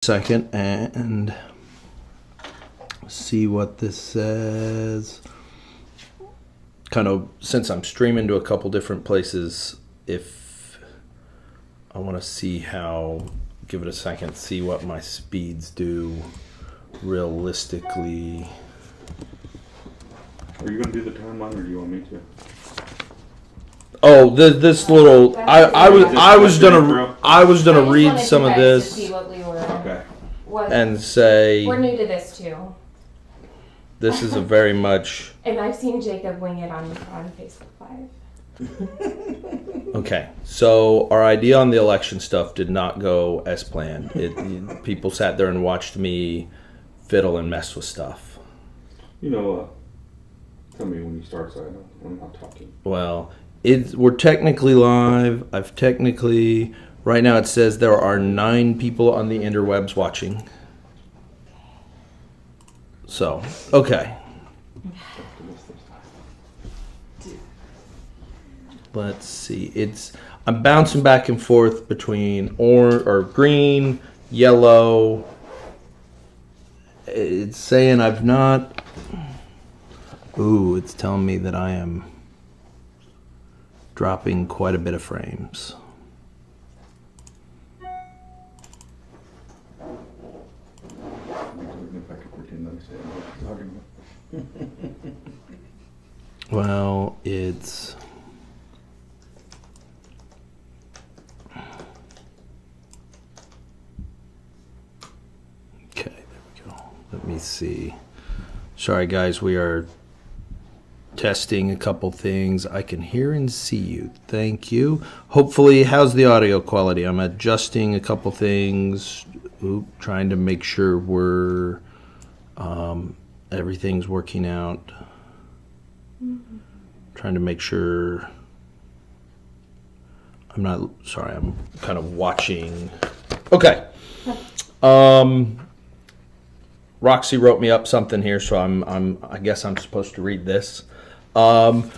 Second and see what this says. Kind of, since I'm streaming to a couple different places, if I want to see how, give it a second, see what my speeds do realistically. Are you going to do the timeline, or do you want me to? Oh, this little, I was gonna read some of this. See what we were. Okay. And say, We're new to this too. this is a very much, And I've seen Jacob wing it on Facebook Live. okay, so our idea on the election stuff did not go as planned. People sat there and watched me fiddle and mess with stuff. Tell me when you start so I know I'm not talking. Well, we're technically live. Right now it says there are 9 people on the interwebs watching. So, okay. Let's see. I'm bouncing back and forth between orange or green, yellow. It's saying I've not. Ooh, it's telling me that I am dropping quite a bit of frames. Well, it's okay, there we go. Let me see. Sorry guys, we are testing a couple things. I can hear and see you. Thank you. Hopefully, how's the audio quality? I'm adjusting a couple things. Trying to make sure everything's working out. Trying to make sure I'm kind of watching. Okay. Roxy wrote me up something here, so I guess I'm supposed to read this. Audio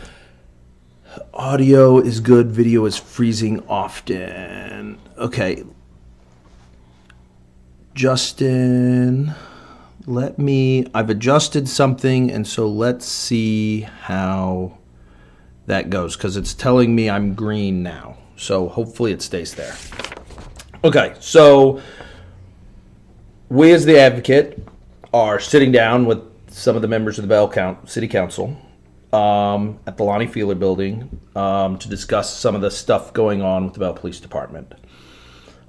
is good, video is freezing often. Okay. Justin, I've adjusted something, and so let's see how that goes, because it's telling me I'm green now. So hopefully it stays there. Okay, so we as the advocate are sitting down with some of the members of the Belle City Council at the Lonnie Feeler building to discuss some of the stuff going on with the Belle Police Department.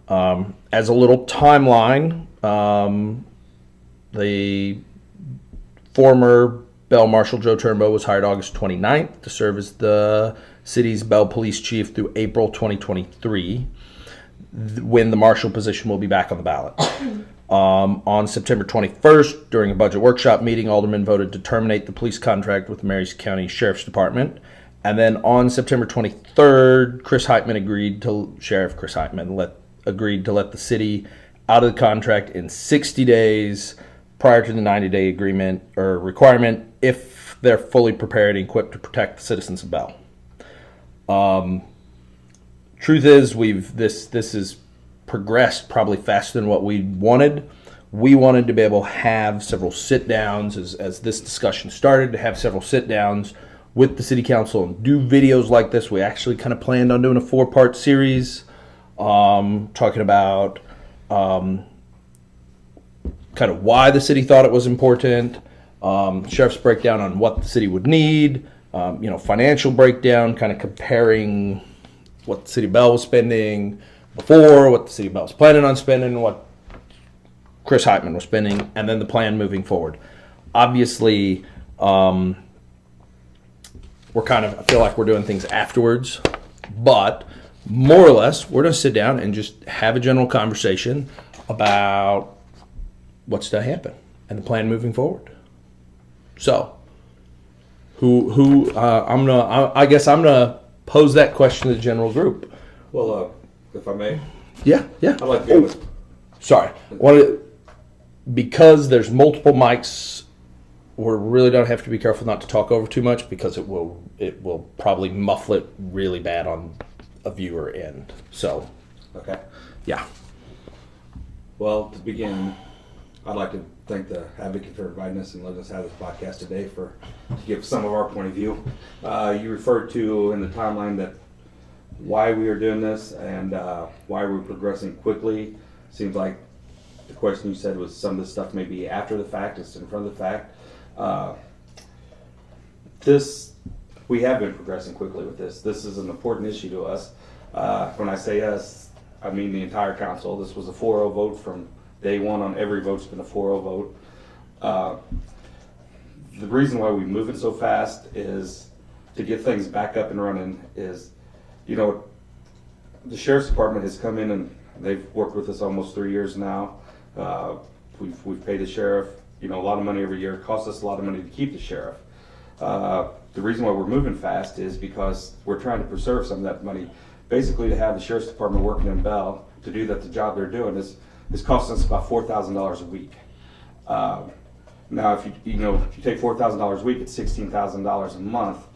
As a little timeline, the former Belle Marshal Joe Turnbow was hired August 29th to serve as the city's Belle Police Chief through April 2023, when the Marshal position will be back on the ballot. On September 21st, during a budget workshop meeting, aldermen voted to terminate the police contract with the Marys County Sheriff's Department. And then on September 23rd, Sheriff Chris Heitman agreed to let the city out of the contract in 60 days prior to the 90-day agreement or requirement if they're fully prepared and equipped to protect the citizens of Belle. Truth is, this has progressed probably faster than what we wanted. We wanted to be able to have several sit-downs as this discussion started, to have several sit-downs with the city council and do videos like this. We actually kind of planned on doing a 4-part series talking about kind of why the city thought it was important, sheriff's breakdown on what the city would need, financial breakdown, kind of comparing what the city of Belle was spending before, what the city of Belle was planning on spending, what Chris Heitman was spending, and then the plan moving forward. Obviously, I feel like we're doing things afterwards, but more or less, we're going to sit down and just have a general conversation about what's to happen and the plan moving forward. So, I guess I'm gonna pose that question to the general group. Well, if I may. Yeah. I'd like to go Sorry. Because there's multiple mics, we really don't have to be careful not to talk over too much, because it will probably muffle it really bad on a viewer end. So, Okay. yeah. Well, to begin, I'd like to thank the advocate for inviting us and letting us have this podcast today to give some of our point of view. You referred to in the timeline that why we are doing this and why we're progressing quickly. Seems like the question you said was some of this stuff may be after the fact, it's in front of the fact. We have been progressing quickly with this. This is an important issue to us. When I say us, I mean the entire council. This was a 4-0 vote from day one. On every vote's been a 4-0 vote. The reason why we move it so fast is to get things back up and running is, the sheriff's department has come in and they've worked with us almost 3 years now. We've paid the sheriff, a lot of money every year. It costs us a lot of money to keep the sheriff. The reason why we're moving fast is because we're trying to preserve some of that money. Basically, to have the sheriff's department working in Belle to do the job they're doing is costing us about $4,000 a week. Now, if you take $4,000 a week, it's $16,000 a month.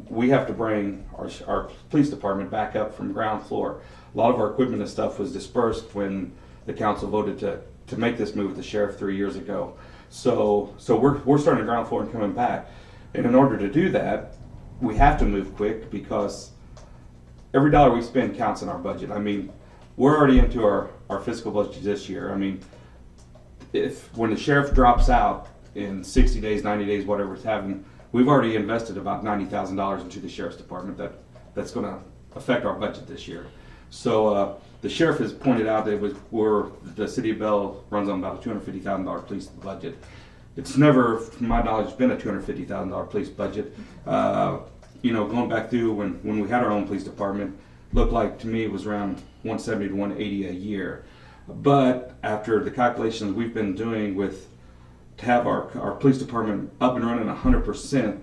We have to bring our police department back up from ground floor. A lot of our equipment and stuff was dispersed when the council voted to make this move with the sheriff 3 years ago. So we're starting at ground floor and coming back. And in order to do that, we have to move quick because every dollar we spend counts in our budget. I mean, we're already into our fiscal budget this year. I mean, when the sheriff drops out in 60 days, 90 days, whatever it's having, we've already invested about $90,000 into the sheriff's department that's going to affect our budget this year. So the sheriff has pointed out that the city of Belle runs on about a $250,000 police budget. It's never, from my knowledge, been a $250,000 police budget. Going back through when we had our own police department, looked like to me it was around 170 to 180 a year. But after the calculations we've been doing to have our police department up and running 100%,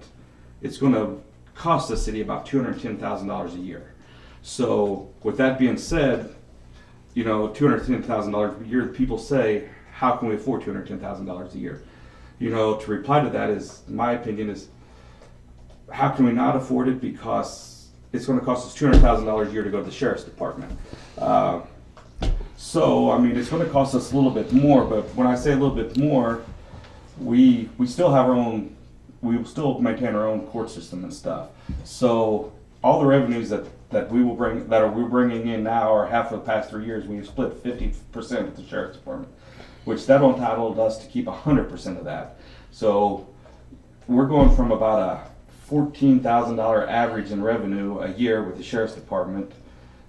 it's going to cost the city about $210,000 a year. So with that being said, $210,000 a year, people say, how can we afford $210,000 a year? To reply to that is, my opinion is, how can we not afford it? Because it's going to cost us $200,000 a year to go to the sheriff's department. So, it's going to cost us a little bit more, but when I say a little bit more, we still have we will still maintain our own court system and stuff. So all the revenues that we're bringing in now, or half of the past 3 years, we've split 50% with the sheriff's department, which that entitled us to keep 100% of that. So we're going from about a $14,000 average in revenue a year with the sheriff's department.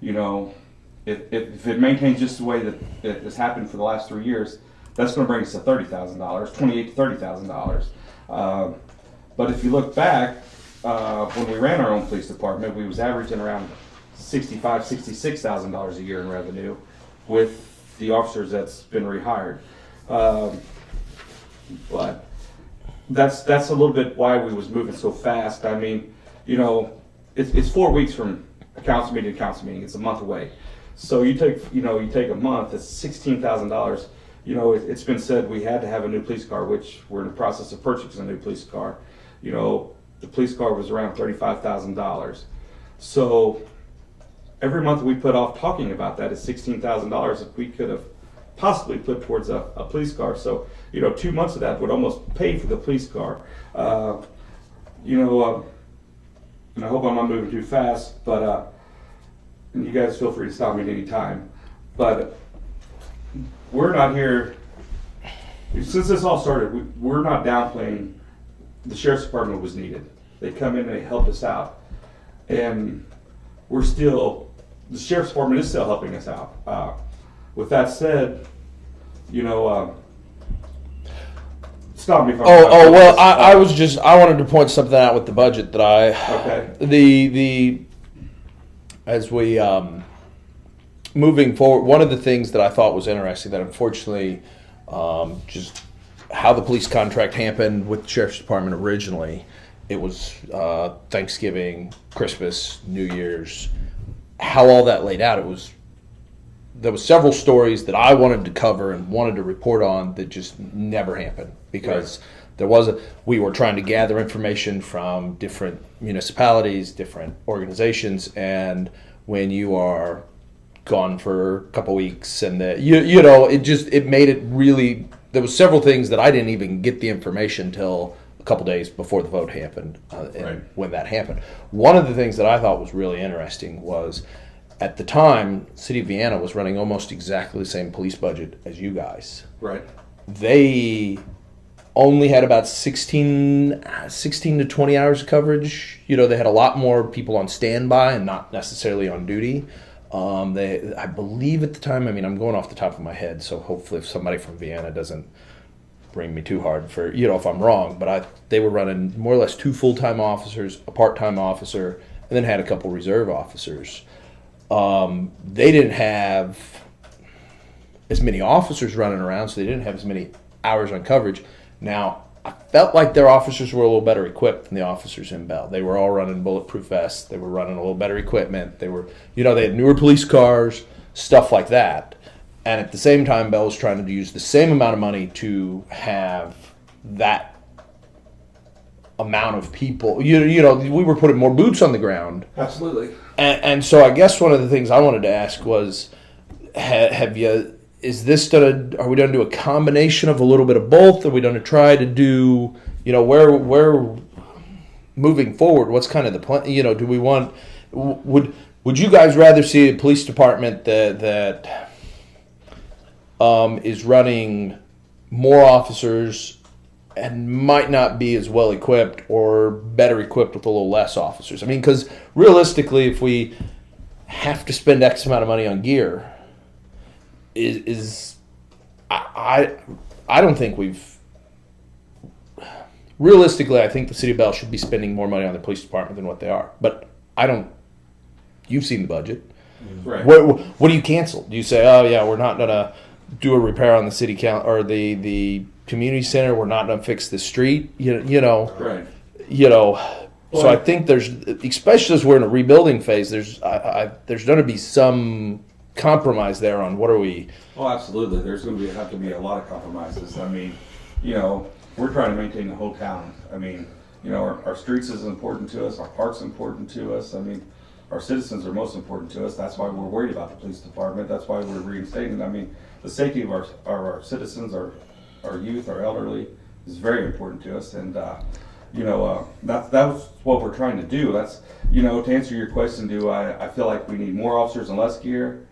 If it maintains just the way that it has happened for the last 3 years, that's going to bring us to $30,000, $28,000 to $30,000. But if you look back, when we ran our own police department, we was averaging around $65,000, $66,000 a year in revenue with the officers that's been rehired. But that's a little bit why we was moving so fast. It's 4 weeks from a council meeting to council meeting. It's a month away. So you take a month, it's $16,000. It's been said we had to have a new police car, which we're in the process of purchasing a new police car. The police car was around $35,000. So every month we put off talking about that is $16,000 that we could have possibly put towards a police car. So, 2 months of that would almost pay for the police car. And I hope I'm not moving too fast, but and you guys feel free to stop me at any time. But we're not here, since this all started, we're not downplaying the sheriff's department was needed. They come in and they helped us out. And the sheriff's department is still helping us out. With that said, stop me if I'm well, I wanted to point something out with the budget that okay. As we moving forward, one of the things that I thought was interesting that unfortunately just how the police contract happened with the sheriff's department originally, it was Thanksgiving, Christmas, New Year's, how all that laid out. There was several stories that I wanted to cover and wanted to report on that just never happened because we were trying to gather information from different municipalities, different organizations, and when you are gone for a couple weeks, and it made it really. There was several things that I didn't even get the information till a couple days before the vote happened, and when that happened. One of the things that I thought was really interesting was, at the time, City of Vienna was running almost exactly the same police budget as you guys. Right. They only had about 16 to 20 hours of coverage. They had a lot more people on standby and not necessarily on duty. I believe at the time, I'm going off the top of my head, so hopefully if somebody from Vienna doesn't bring me too hard for, if I'm wrong, but they were running more or less 2 full-time officers, a part-time officer, and then had a couple reserve officers. They didn't have as many officers running around, so they didn't have as many hours on coverage. Now, I felt like their officers were a little better equipped than the officers in Belle. They were all running bulletproof vests. They were running a little better equipment. They were, they had newer police cars, stuff like that. And at the same time, Belle was trying to use the same amount of money to have that amount of people. We were putting more boots on the ground. Absolutely. And so I guess one of the things I wanted to ask was, are we going to do a combination of a little bit of both? Are we going to try to do, where moving forward, what's kind of the plan? Do we want, would you guys rather see a police department that is running more officers and might not be as well equipped, or better equipped with a little less officers? Because realistically, if we have to spend X amount of money on gear, I don't think realistically, I think the City of Belle should be spending more money on the police department than what they are. But you've seen the budget. Right. What do you cancel? Do you say, oh yeah, we're not going to do a repair on the city count or the community center, we're not going to fix the street, Right. So I think there's, especially as we're in a rebuilding phase, there's going to be some compromise there on what are we. Oh, absolutely. There's going to have to be a lot of compromises. We're trying to maintain the whole town. Our streets is important to us. Our parks important to us. Our citizens are most important to us. That's why we're worried about the police department. That's why we're reinstating. The safety of our citizens, our youth, our elderly is very important to us. And, that's what we're trying to do. That's, to answer your question, do I feel like we need more officers and less gear?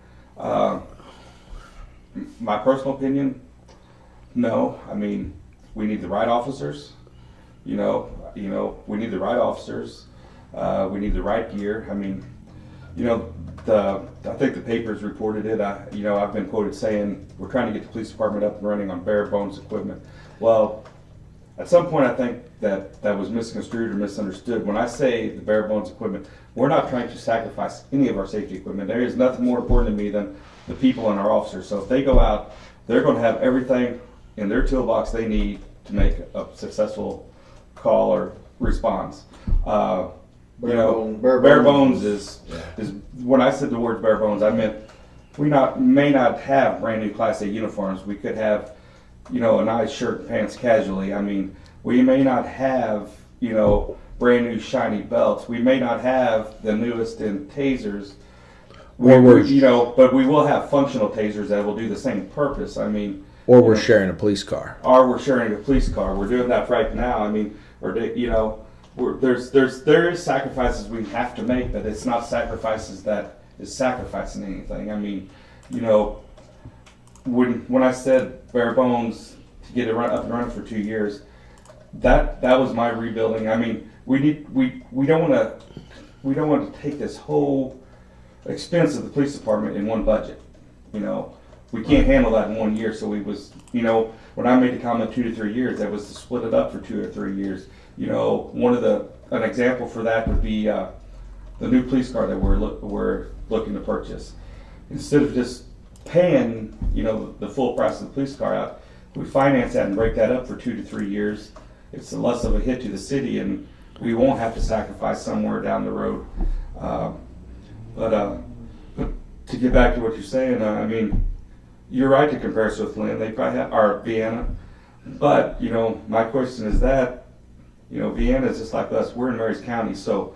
My personal opinion, no. We need the right officers. We need the right officers. We need the right gear. I think the papers reported it. I've been quoted saying we're trying to get the police department up and running on bare bones equipment. Well, at some point I think that was misconstrued or misunderstood. When I say the bare bones equipment, we're not trying to sacrifice any of our safety equipment. There is nothing more important to me than the people and our officers. So if they go out, they're going to have everything in their toolbox they need to make a successful call or response. Bare bones is when I said the word bare bones, I meant we may not have brand new Class A uniforms. We could have, a nice shirt and pants casually. We may not have, brand new shiny belts. We may not have the newest in tasers. But we will have functional tasers that will do the same purpose. Or we're sharing a police car. We're sharing a police car. We're doing that right now. There is sacrifices we have to make, but it's not sacrifices that is sacrificing anything. When I said bare bones to get it up and running for 2 years, that was my rebuilding. We don't want to take this whole expense of the police department in one budget. We can't handle that in 1 year. So when I made the comment 2 to 3 years, that was to split it up for 2 or 3 years. An example for that would be the new police car that we're looking to purchase. Instead of just paying, the full price of the police car out, we finance that and break that up for 2 to 3 years. It's less of a hit to the city, and we won't have to sacrifice somewhere down the road. But to get back to what you're saying, you're right to compare us with Lynn. They probably have, or Vienna. But, my question is that, Vienna is just like us. We're in Marys County, so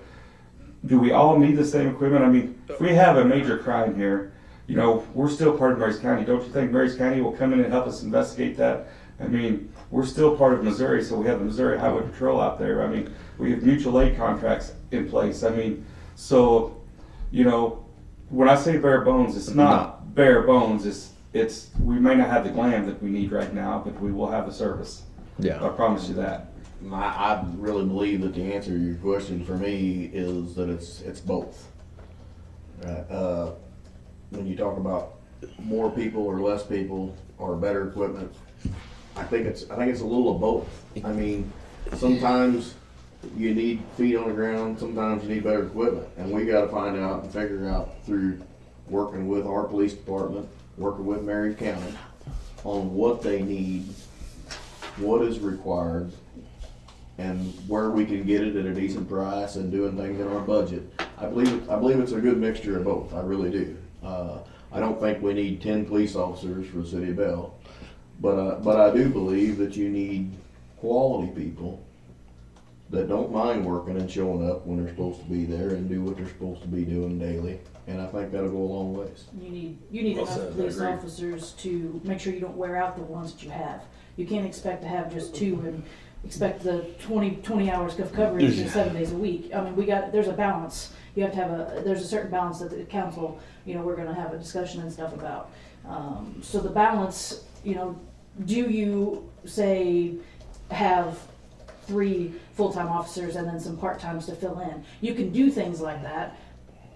do we all need the same equipment? If we have a major crime here, you know, we're still part of Marys County. Don't you think Marys County will come in and help us investigate that? I mean, we're still part of Missouri, so we have the Missouri Highway Patrol out there. I mean, we have mutual aid contracts in place. I mean, so, you know, when I say bare bones, it's not bare bones. It's we may not have the glam that we need right now, but we will have the service. Yeah. I promise you that. I really believe that the answer to your question for me is that it's both. Right? When you talk about more people or less people or better equipment, I think it's a little of both. I mean, sometimes you need feet on the ground, sometimes you need better equipment, and we got to find out and figure out through working with our police department, working with Marys County on what they need, what is required, and where we can get it at a decent price and doing things in our budget. I believe it's a good mixture of both. I really do. I don't think we need 10 police officers for the city of Belle, but I do believe that you need quality people that don't mind working and showing up when they're supposed to be there and do what they're supposed to be doing daily. And I think that'll go a long ways. You need Well enough said, I police agree. officers to make sure you don't wear out the ones that you have. You can't expect to have just two and expect the 20 hours of coverage in 7 days a week. I mean, there's a balance. You have to have there's a certain balance that the council, we're gonna have a discussion and stuff about. So the balance, do you say have 3 full-time officers and then some part-times to fill in? You can do things like that,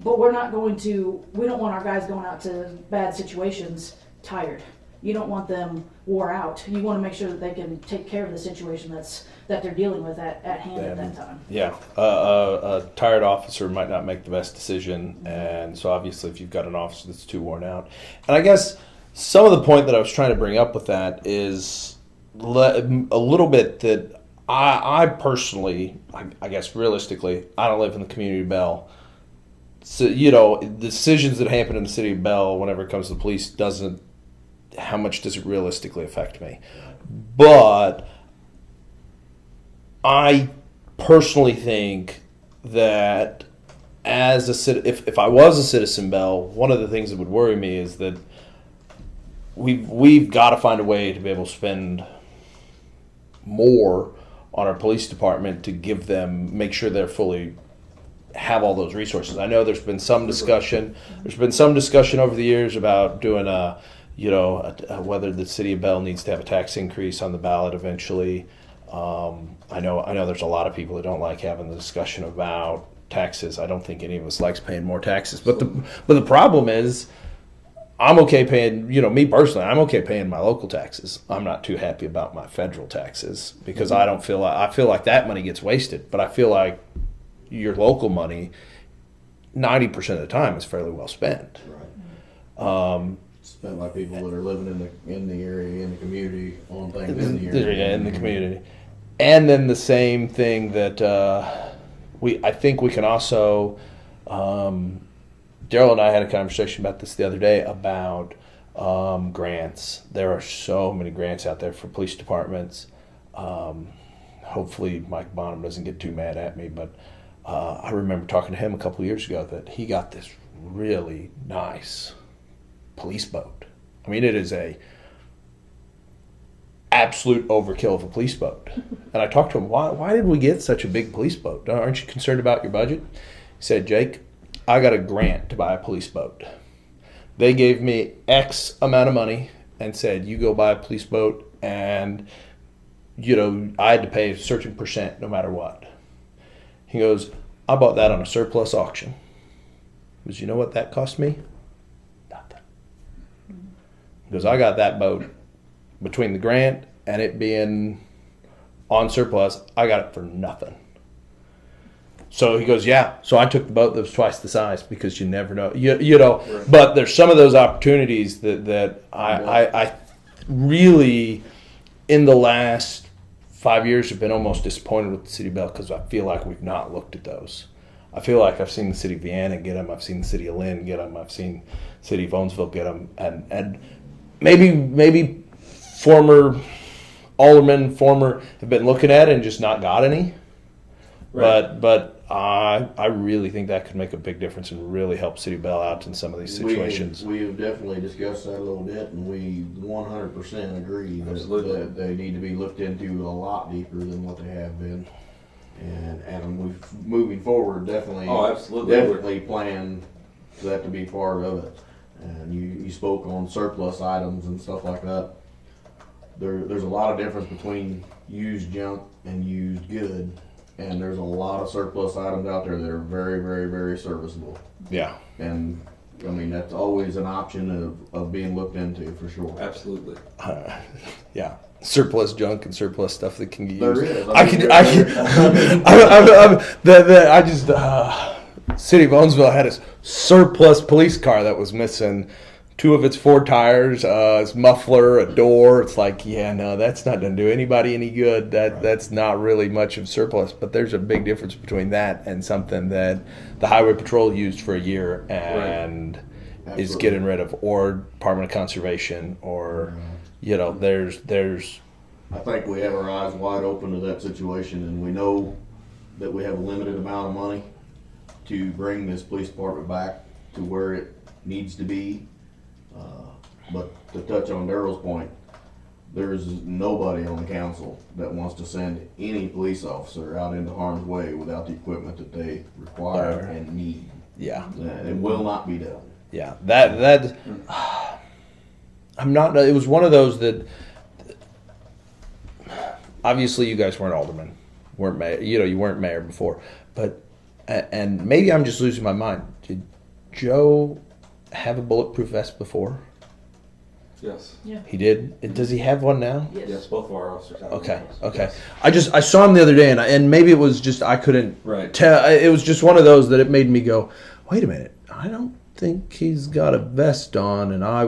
but we don't want our guys going out to bad situations tired. You don't want them wore out. You want to make sure that they can take care of the situation that they're dealing with at hand at that time. Yeah, a tired officer might not make the best decision, and so obviously if you've got an officer that's too worn out. And I guess some of the point that I was trying to bring up with that is a little bit that I personally, I guess realistically, I don't live in the community of Belle. So, the decisions that happen in the city of Belle whenever it comes to the police how much does it realistically affect me? But I personally think that if I was a citizen Belle, one of the things that would worry me is that we've got to find a way to be able to spend more on our police department to make sure they're fully have all those resources. I know there's been some discussion. There's been some discussion over the years about doing whether the city of Belle needs to have a tax increase on the ballot eventually. I know there's a lot of people that don't like having the discussion about taxes. I don't think any of us likes paying more taxes. But the problem is, I'm okay paying, me personally, I'm okay paying my local taxes. I'm not too happy about my federal taxes because I feel like that money gets wasted. But I feel like your local money, 90% of the time, is fairly well spent. Right. Spent by people that are living in the area, in the community, on things in the area. Yeah, in the community. And then the same thing that I think we can also, Daryl and I had a conversation about this the other day about grants. There are so many grants out there for police departments. Hopefully Mike Bonham doesn't get too mad at me, but I remember talking to him a couple of years ago that he got this really nice police boat. I mean, it is a absolute overkill of a police boat. And I talked to him, why did we get such a big police boat? Aren't you concerned about your budget? He said, Jake, I got a grant to buy a police boat. They gave me X amount of money and said, you go buy a police boat, and I had to pay a certain percent no matter what. He goes, I bought that on a surplus auction. He goes, you know what that cost me? Nothing. He goes, I got that boat between the grant and it being on surplus, I got it for nothing. So he goes, yeah. So I took the boat that was twice the size because you never know, Right. But there's some of those opportunities that I really, in the last 5 years, have been almost disappointed with the city of Belle because I feel like we've not looked at those. I feel like I've seen the city of Vienna get them. I've seen the city of Lynn get them. I've seen the city of Owensville get them. And maybe former aldermen, have been looking at it and just not got any. Right. But I really think that could make a big difference and really help City Bell out in some of these situations. We have definitely discussed that a little bit, and we 100% agree Absolutely. that they need to be looked into a lot deeper than what they have been. And we moving forward, definitely, Oh, absolutely. definitely plan for that to be part of it. And you spoke on surplus items and stuff like that. There's a lot of difference between used junk and used good. And there's a lot of surplus items out there that are very, very, very serviceable. Yeah. And I mean, that's always an option of being looked into for sure. Absolutely. Yeah. Surplus junk and surplus stuff that can get used. There is. I just City of Owensville had a surplus police car that was missing 2 of its 4 tires, its muffler, a door. It's like, yeah, no, that's not going to do anybody any good. That's not really much of surplus. But there's a big difference between that and something that the Highway Patrol used for a year and is Absolutely. getting rid of, or Department of Conservation, or there's. I think we have our eyes wide open to that situation, and we know that we have a limited amount of money to bring this police department back to where it needs to be. But to touch on Daryl's point, there's nobody on the council that wants to send any police officer out into harm's way without the equipment that they require and need. Yeah. It will not be done. Yeah, that I'm not. It was one of those that obviously you guys weren't aldermen, weren't mayor. You weren't mayor before, but and maybe I'm just losing my mind. Did Joe have a bulletproof vest before? Yes. Yeah. He did. Does he have one now? Yes, both of our officers have Okay. those. Okay. I saw him the other day, and maybe it was just I couldn't Right. tell. It was just one of those that it made me go, wait a minute. I don't think he's got a vest on, and I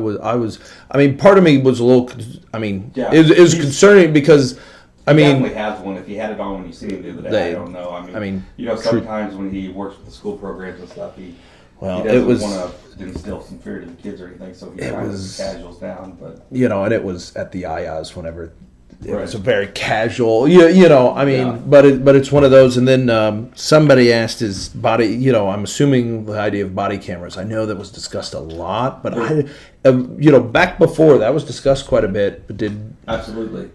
mean, part of me was a little. I mean, Yeah. it was concerning because, I He mean, definitely has one. If he had it on when you see him the other day, I don't know. I mean, true. sometimes when he works with the school programs and stuff, he well, doesn't it was, want to instill some fear to the kids or anything, so he tries was- to casuals down. But and it was at the IAs whenever. It Right. was a very casual, I mean, Yeah. but it's one of those. And then somebody asked his body, I'm assuming the idea of body cameras. I know that was discussed a lot, but back before that was discussed quite a bit. But absolutely,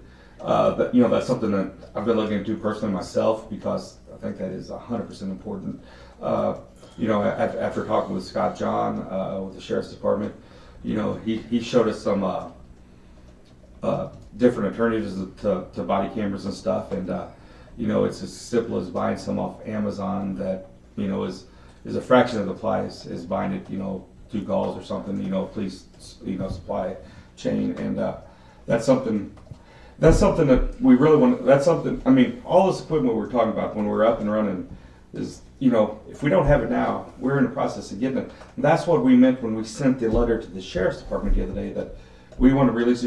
that's something that I've been looking into personally myself because I think that is 100% important. After talking with Scott John with the Sheriff's Department, he showed us some different alternatives to body cameras and stuff, and it's as simple as buying some off Amazon that is a fraction of the price as buying it through Galls or something, police supply chain, and that's something that we really want. That's something. I mean, all this equipment we're talking about when we're up and running is, if we don't have it now, we're in the process of getting it. And that's what we meant when we sent the letter to the Sheriff's Department the other day, that we want to release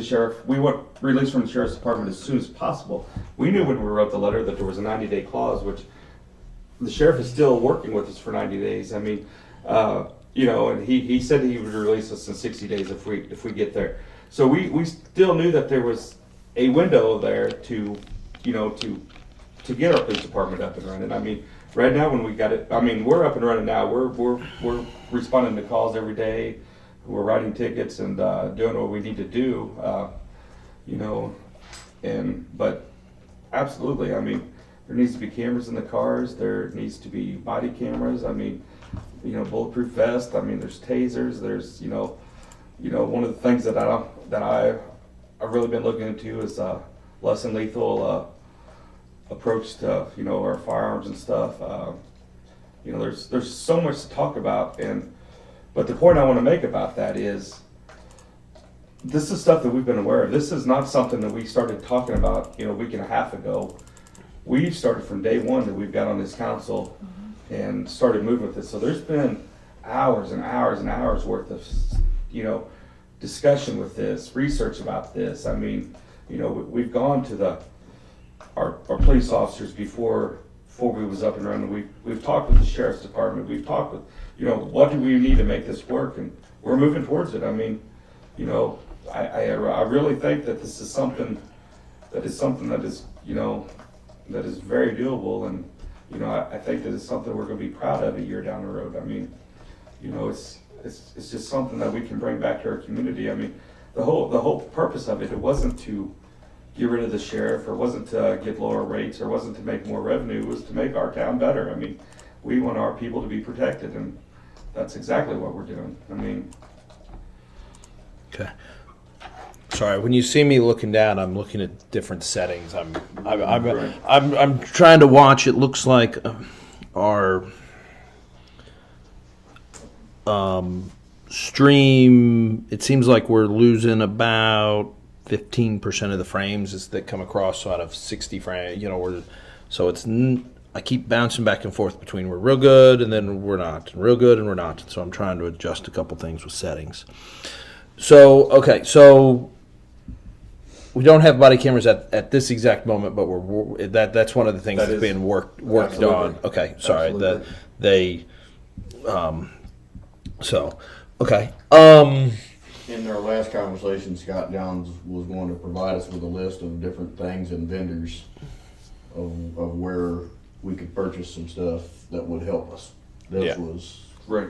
we want release from the Sheriff's Department as soon as possible. We knew when we wrote the letter that there was a 90-day clause, which the sheriff is still working with us for 90 days. I mean, and he said he would release us in 60 days if we get there. So we still knew that there was a window there to get our police department up and running. I mean, right now when we got it, I mean, we're up and running now. We're responding to calls every day. We're writing tickets and doing what we need to do, but absolutely, I mean, there needs to be cameras in the cars. There needs to be body cameras. I mean, bulletproof vest. I mean, there's tasers. There's, one of the things that I've really been looking into is less than lethal approach to, our firearms and stuff. There's so much to talk about, but the point I want to make about that is this is stuff that we've been aware of. This is not something that we started talking about, a week and a half ago. We've started from day one that we've got on this council and started moving with this. So there's been hours and hours and hours worth of, discussion with this, research about this. I mean, we've gone to our police officers before we was up and running. We've talked with the Sheriff's Department. We've talked with, what do we need to make this work? And we're moving towards it. I mean, I really think that this is something that is, that is very doable. And, you know, I think that it's something we're gonna be proud of a year down the road. I mean, you know, it's just something that we can bring back to our community. I mean, the whole purpose of it wasn't to get rid of the sheriff, or wasn't to get lower rates, or wasn't to make more revenue. It was to make our town better. I mean, we want our people to be protected, and that's exactly what we're doing. I mean, Okay. Sorry, when you see me looking down, I'm looking at different settings. I'm trying to watch. It looks like our stream. It seems like we're losing about 15% of the frames that come across out of 60 frames. You know, I keep bouncing back and forth between we're real good and then we're not, real good and we're not. So I'm trying to adjust a couple things with settings. So okay, so we don't have body cameras at this exact moment, but that's one of the things that's being worked Absolutely. on. Okay, sorry Absolutely. Okay. In our last conversation, Scott Johns was going to provide us with a list of different things and vendors of where we could purchase some stuff that would help us. This Yeah. was right.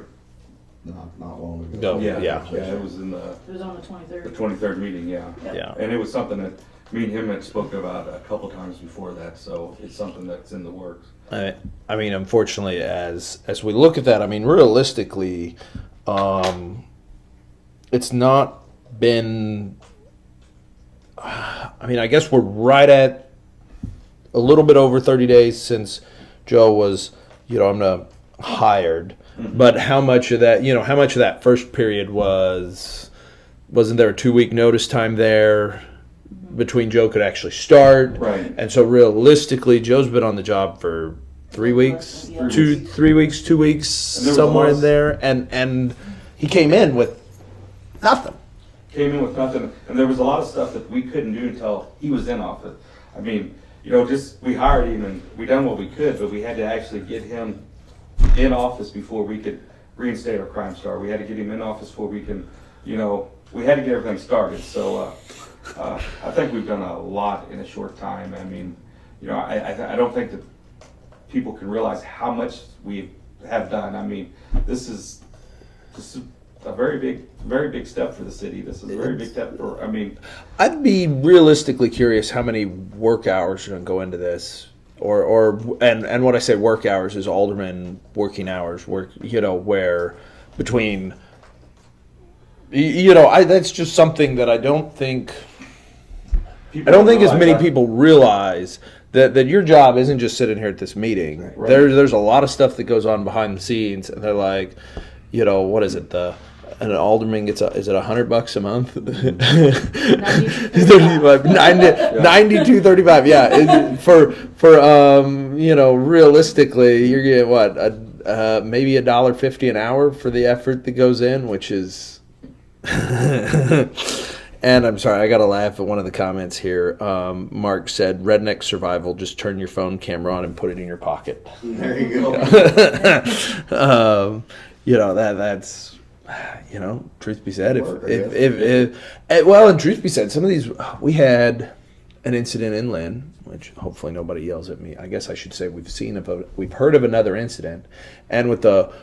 not long ago. No, Yeah, yeah. it was in It was on the the 23rd. 23rd meeting, yeah. Yeah. And it was something that me and him had spoke about a couple times before that, so it's something that's in the works. I mean, unfortunately, as we look at that, I mean, realistically, it's not been. I mean, I guess we're right at a little bit over 30 days since Joe was, hired. Mm-hmm. But how much of that first period wasn't there a 2-week notice time there between Joe could actually start? Right. And so realistically, Joe's been on the job for 3 weeks, Yeah. 3 weeks, 2 weeks, And there was a somewhere lot in of- there. And he came in with nothing. Came in with nothing, and there was a lot of stuff that we couldn't do until he was in office. I mean, you know, we hired him and we done what we could, but we had to actually get him in office before we could reinstate our Crime Star. We had to get him in office before we can, we had to get everything started. So I think we've done a lot in a short time. I mean, I don't think that people can realize how much we have done. I mean, this is a very big step for the city. This is a very big step for, I'd be realistically curious how many work hours are going to go into this, and what I say work hours is alderman working hours, where between, that's just something that I don't think as many people realize that your job isn't just sitting here at this meeting. Right. There's a lot of stuff that goes on behind the scenes, and they're like, what is it? An alderman gets is it $100 a month? 92.35. Yeah, for realistically, you're getting what maybe $1.50 an hour for the effort that goes in, which is. And I'm sorry, I got to laugh at one of the comments here. Mark said, "Redneck survival. Just turn your phone camera on and put it in your pocket." There you go. That's truth be said, and truth be said, some of these, we had an incident in Lynn, which hopefully nobody yells at me. I guess I should say we've heard of another incident, and with the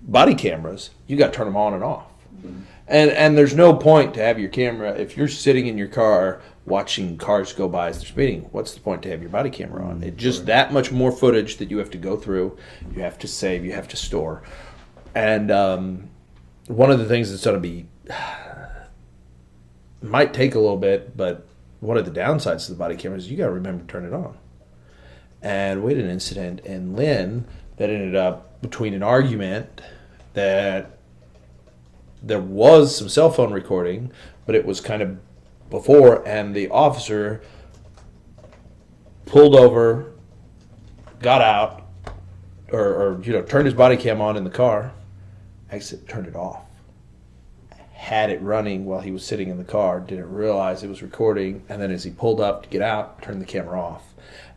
body cameras, you got to turn them on and off. Mm-hmm. And there's no point to have your camera if you're sitting in your car watching cars go by as they're speeding. What's the point to have your body camera on? It's just that much more footage that you have to go through, you have to save, you have to store. And one of the things that's going to be might take a little bit, but one of the downsides of the body camera is you got to remember to turn it on. And we had an incident in Lynn that ended up between an argument that there was some cell phone recording, but it was kind of before, and the officer pulled over, got out, or turned his body cam on in the car, turned it off, had it running while he was sitting in the car, didn't realize it was recording, and then as he pulled up to get out, turned the camera off.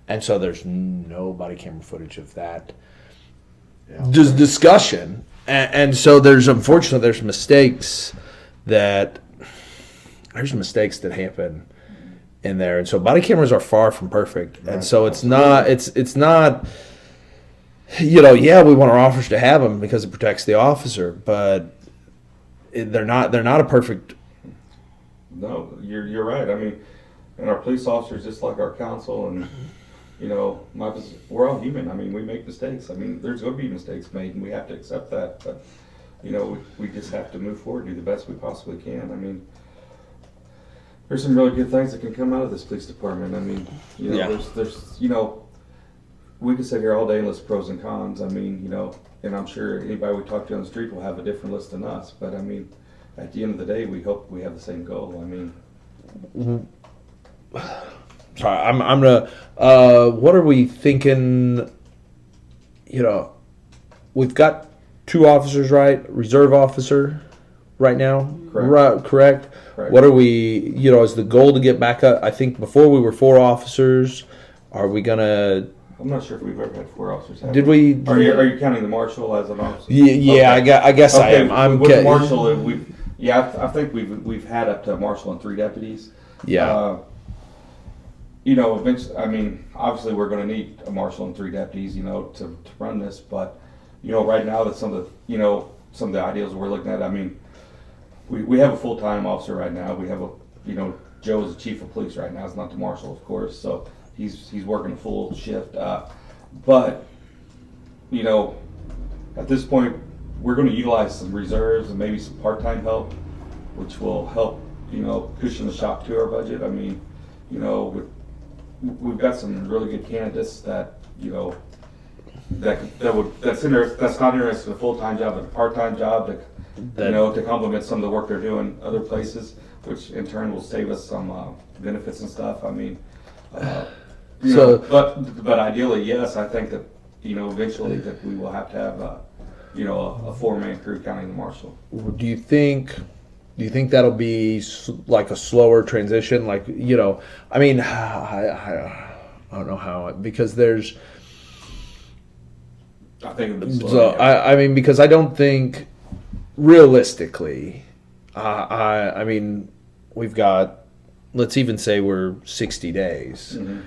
And so there's no body camera footage of that discussion. And so there's mistakes that happen in there, and so body cameras are far from perfect, and Right. so it's not. Yeah, we want our officers to have them because it protects the officer, but they're not a perfect. No, you're right. I mean, and our police officers, just like our council, and we're all human. I mean, we make mistakes. I mean, there's going to be mistakes made, and we have to accept that. But we just have to move forward and do the best we possibly can. I mean, there's some really good things that can come out of this police department. I mean, Yeah. there's we could sit here all day and list pros and cons. I mean, and I'm sure anybody we talk to on the street will have a different list than us. But I mean, at the end of the day, we hope we have the same goal. I mean, Sorry, I'm gonna. What are we thinking? We've got 2 officers, right? Reserve officer, right now. Correct. Right, correct. Correct. What are we? Is the goal to get back up? I think before we were 4 officers. Are we gonna? I'm not sure if we've ever had 4 officers. Have Did we? Are you counting the marshal as an officer? Yeah, Okay. I guess I Okay, am. I'm with marshal. I think we've had up to a marshal and 3 deputies. Yeah. Eventually, I mean, obviously we're going to need a marshal and 3 deputies, to run this. But, right now that's some of the ideals we're looking at. I mean, we have a full-time officer right now. We have Joe is the chief of police right now. He's not the marshal, of course. So he's working a full shift. But, at this point, we're going to utilize some reserves and maybe some part-time help, which will help, cushion the shock to our budget. I mean, we've got some really good candidates that that's not interested in a full-time job, but a part-time job to complement some of the work they're doing other places, which in turn will save us some benefits and stuff. I mean, but ideally, yes, I think that eventually that we will have to have a 4-man crew counting the marshal. Do you think that'll be like a slower transition? Like, I mean, I don't know how, because there's. I think it'd be slow. So I mean, because I don't think realistically, I mean, we've got. Let's even say we're 60 days. Mm-hmm.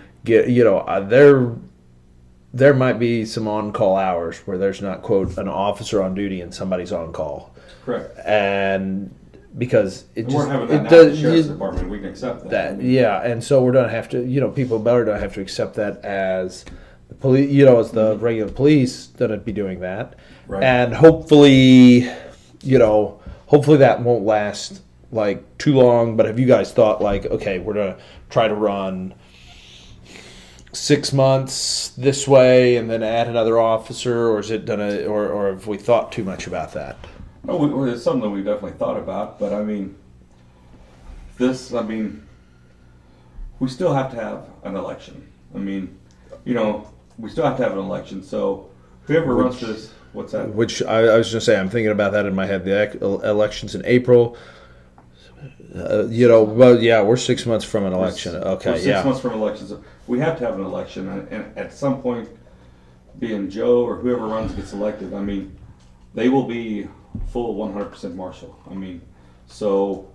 There might be some on-call hours where there's not, quote, an officer on duty and somebody's on call. Correct. And because we're having that now at the sheriff's department, we can accept that. Yeah, and so we're gonna have to, people better don't have to accept that as the police, as the regular police gonna be doing that, Right. and hopefully that won't last like too long. But have you guys thought like, okay, we're gonna try to run 6 months this way and then add another officer, or is it gonna, or have we thought too much about that? No, it's something that we definitely thought about, but I mean, we still have to have an election. I mean, we still have to have an election. So whoever runs for this, what's that? Which I was just saying, I'm thinking about that in my head. The elections in April. Well, yeah, we're 6 months from an election. Okay, We're 6 months from elections. So we have to have an election, and at some point, being Joe or whoever runs gets elected, I mean, they will be full 100% marshal. I mean, so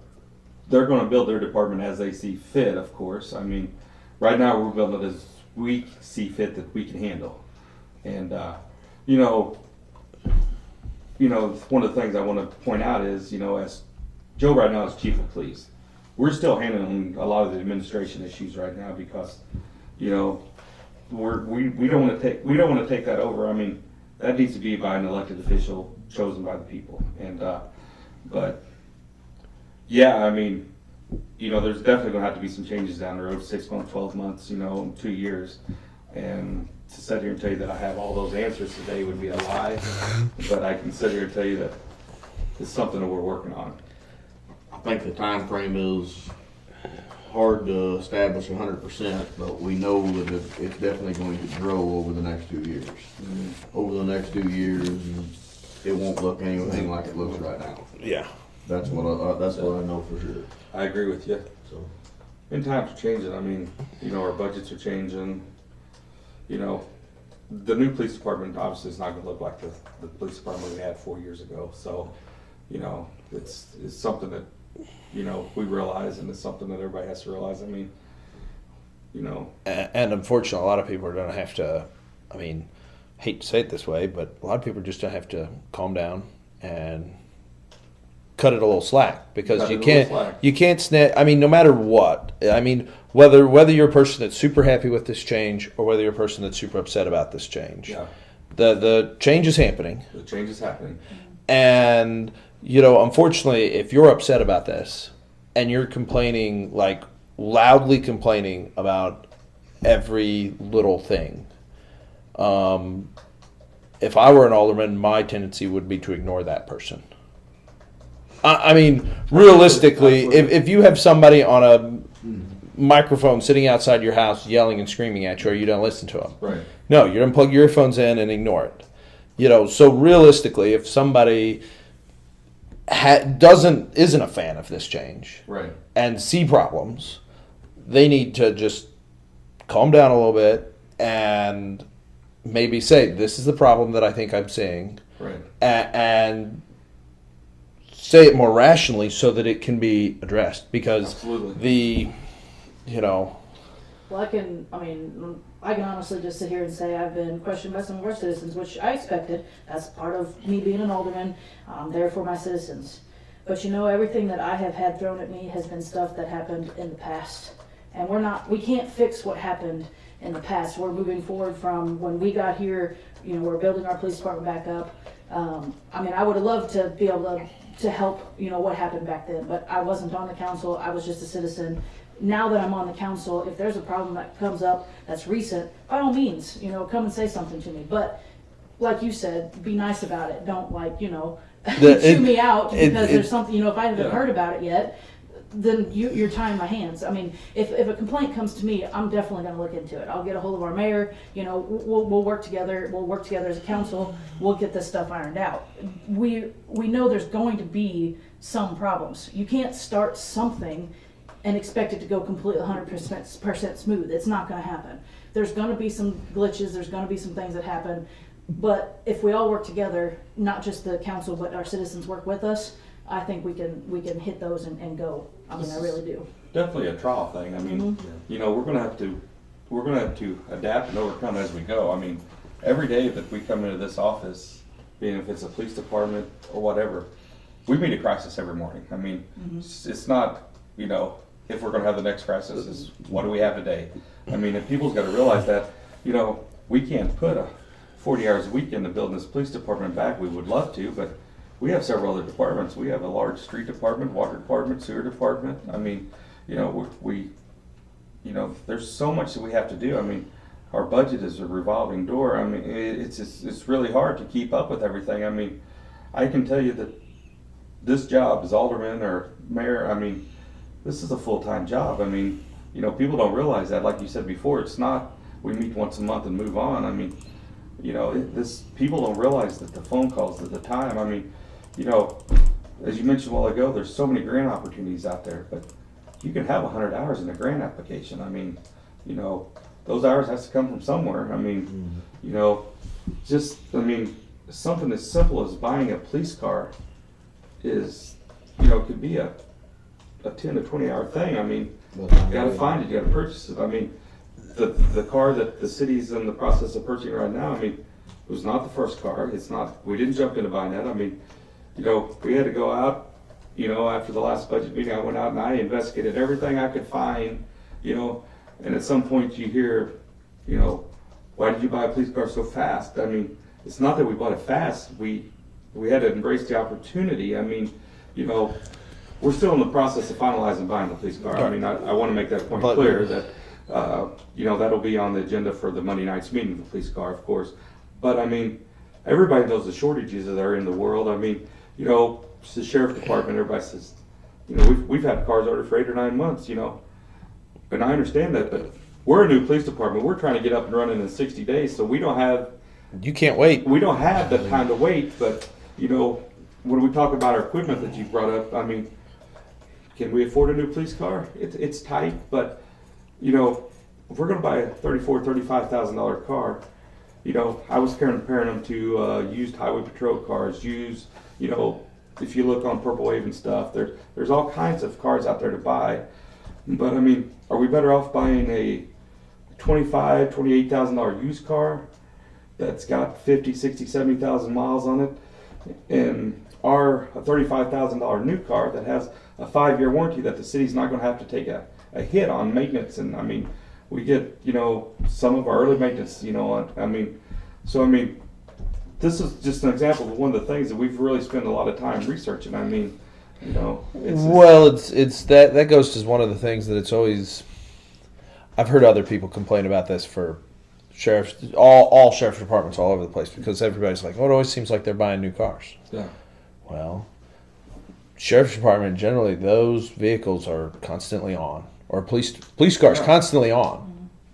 they're going to build their department as they see fit, of course. I mean, right now we're building it as we see fit that we can handle. And, one of the things I want to point out is, as Joe right now is chief of police, we're still handling a lot of the administration issues right now because, we don't want to take that over. I mean, that needs to be by an elected official chosen by the people. And, but yeah, I mean, there's definitely going to have to be some changes down the road, 6 months, 12 months, 2 years. And to sit here and tell you that I have all those answers today would be a lie. But I can sit here and tell you that it's something that we're working on. I think the time frame is hard to establish 100%, but we know that it's definitely going to grow over the next 2 years. Mm-hmm. Over the next 2 years, it won't look anything like it looks right now. Yeah. That's what I know for sure. I agree with you. So, And times are changing. I mean, our budgets are changing. The new police department obviously is not going to look like the police department we had 4 years ago. So, it's something that, we realize, and it's something that everybody has to realize. I mean, you know. And unfortunately, a lot of people are going to have to, I mean, hate to say it this way, but a lot of people are just going to have to calm down and cut it a little slack, because Cut you it a little can't slack. you can't snap. I mean, no matter what. I mean, whether you're a person that's super happy with this change or whether you're a person that's super upset about this change, Yeah, the change is happening. the change is happening. And, you know, unfortunately, if you're upset about this and you're complaining, like loudly complaining about every little thing, if I were an alderman, my tendency would be to ignore that person. I mean, realistically, if you have somebody on a microphone sitting outside your house yelling and screaming at you, or you don't listen to them. Right. No, you unplug your earphones in and ignore it. You know, so realistically, if somebody isn't a fan of this change, Right. and see problems, they need to just calm down a little bit and maybe say, "This is the problem that I think I'm seeing," Right. and say it more rationally so that it can be addressed. Because Absolutely. you know, Well, I can honestly just sit here and say I've been questioned by some of our citizens, which I expected. That's part of me being an alderman. I'm there for my citizens. But you know, everything that I have had thrown at me has been stuff that happened in the past. And we can't fix what happened in the past. We're moving forward from when we got here, you know, we're building our police department back up. I would have loved to be able to help, you know, what happened back then, but I wasn't on the council. I was just a citizen. Now that I'm on the council, if there's a problem that comes up that's recent, by all means, you know, come and say something to me. But like you said, be nice about it. Don't chew me out because there's something, you know, if I haven't heard about it yet, then you're tying my hands. I mean, if a complaint comes to me, I'm definitely going to look into it. I'll get a hold of our mayor. You know, we'll work together. We'll work together as a council. We'll get this stuff ironed out. We know there's going to be some problems. You can't start something and expect it to go completely 100% smooth. It's not going to happen. There's going to be some glitches. There's going to be some things that happen. But if we all work together, not just the council, but our citizens work with us, I think we can hit those and go. I mean, I really do. Definitely a trial thing. I mean, you know, we're gonna have to adapt and overcome as we go. I mean, every day that we come into this office, being if it's a police department or whatever, we meet a crisis every morning. I mean, it's not, you know, if we're gonna have the next crisis, is what do we have today? I mean, and people's got to realize that, you know, we can't put 40 hours a week into building this police department back. We would love to, but we have several other departments. We have a large street department, water department, sewer department. I mean, you know, you know, there's so much that we have to do. I mean, our budget is a revolving door. I mean, it's really hard to keep up with everything. I mean, I can tell you that this job as alderman or mayor, I mean, this is a full-time job. I mean, you know, people don't realize that. Like you said before, it's not we meet once a month and move on. I mean, you know, people don't realize that the phone calls at the time. I mean, you know, as you mentioned a while ago, there's so many grant opportunities out there, but you can have 100 hours in a grant application. I mean, you know, those hours has to come from somewhere. I mean, you know, something as simple as buying a police car is, you know, could be a 10 to 20 hour thing. I mean, you gotta find it, you gotta purchase it. I mean, the car that the city's in the process of purchasing right now, I mean, it was not the first car. We didn't jump into buying that. I mean, you know, we had to go out, you know, after the last budget meeting, I went out and I investigated everything I could find, you know, and at some point you hear, you know, why did you buy a police car so fast? I mean, it's not that we bought it fast. We had to embrace the opportunity. I mean, you know, we're still in the process of finalizing buying the police car. I mean, I want to make that point clear that, you know, that'll be on the agenda for the Monday night's meeting, the police car, of course. But I mean, everybody knows the shortages that are in the world. I mean, you know, the sheriff department, everybody says, you know, we've had cars ordered for 8 or 9 months, you know, and I understand that, but we're a new police department. We're trying to get up and running in 60 days, so we don't have. You can't wait. We don't have the time to wait, but, you know, when we talk about our equipment that you brought up, I mean, can we afford a new police car? It's tight, but, you know, if we're going to buy a $34,000, $35,000 car, you know, I was comparing them to used highway patrol cars, you know, if you look on Purple Wave and stuff, there's all kinds of cars out there to buy. But I mean, are we better off buying a $28,000 used car that's got 50, 60, 70,000 miles on it, and our $35,000 new car that has a 5-year warranty that the city's not going to have to take a hit on maintenance. And I mean, we get, some of our early maintenance, this is just an example of one of the things that we've really spent a lot of time researching. I mean, it's that goes to one of the things that it's always. I've heard other people complain about this for sheriffs, all sheriff's departments all over the place, because everybody's like, "Oh, it always seems like they're buying new cars." Yeah. Well, sheriff's department generally, those vehicles are constantly on, or police cars constantly on.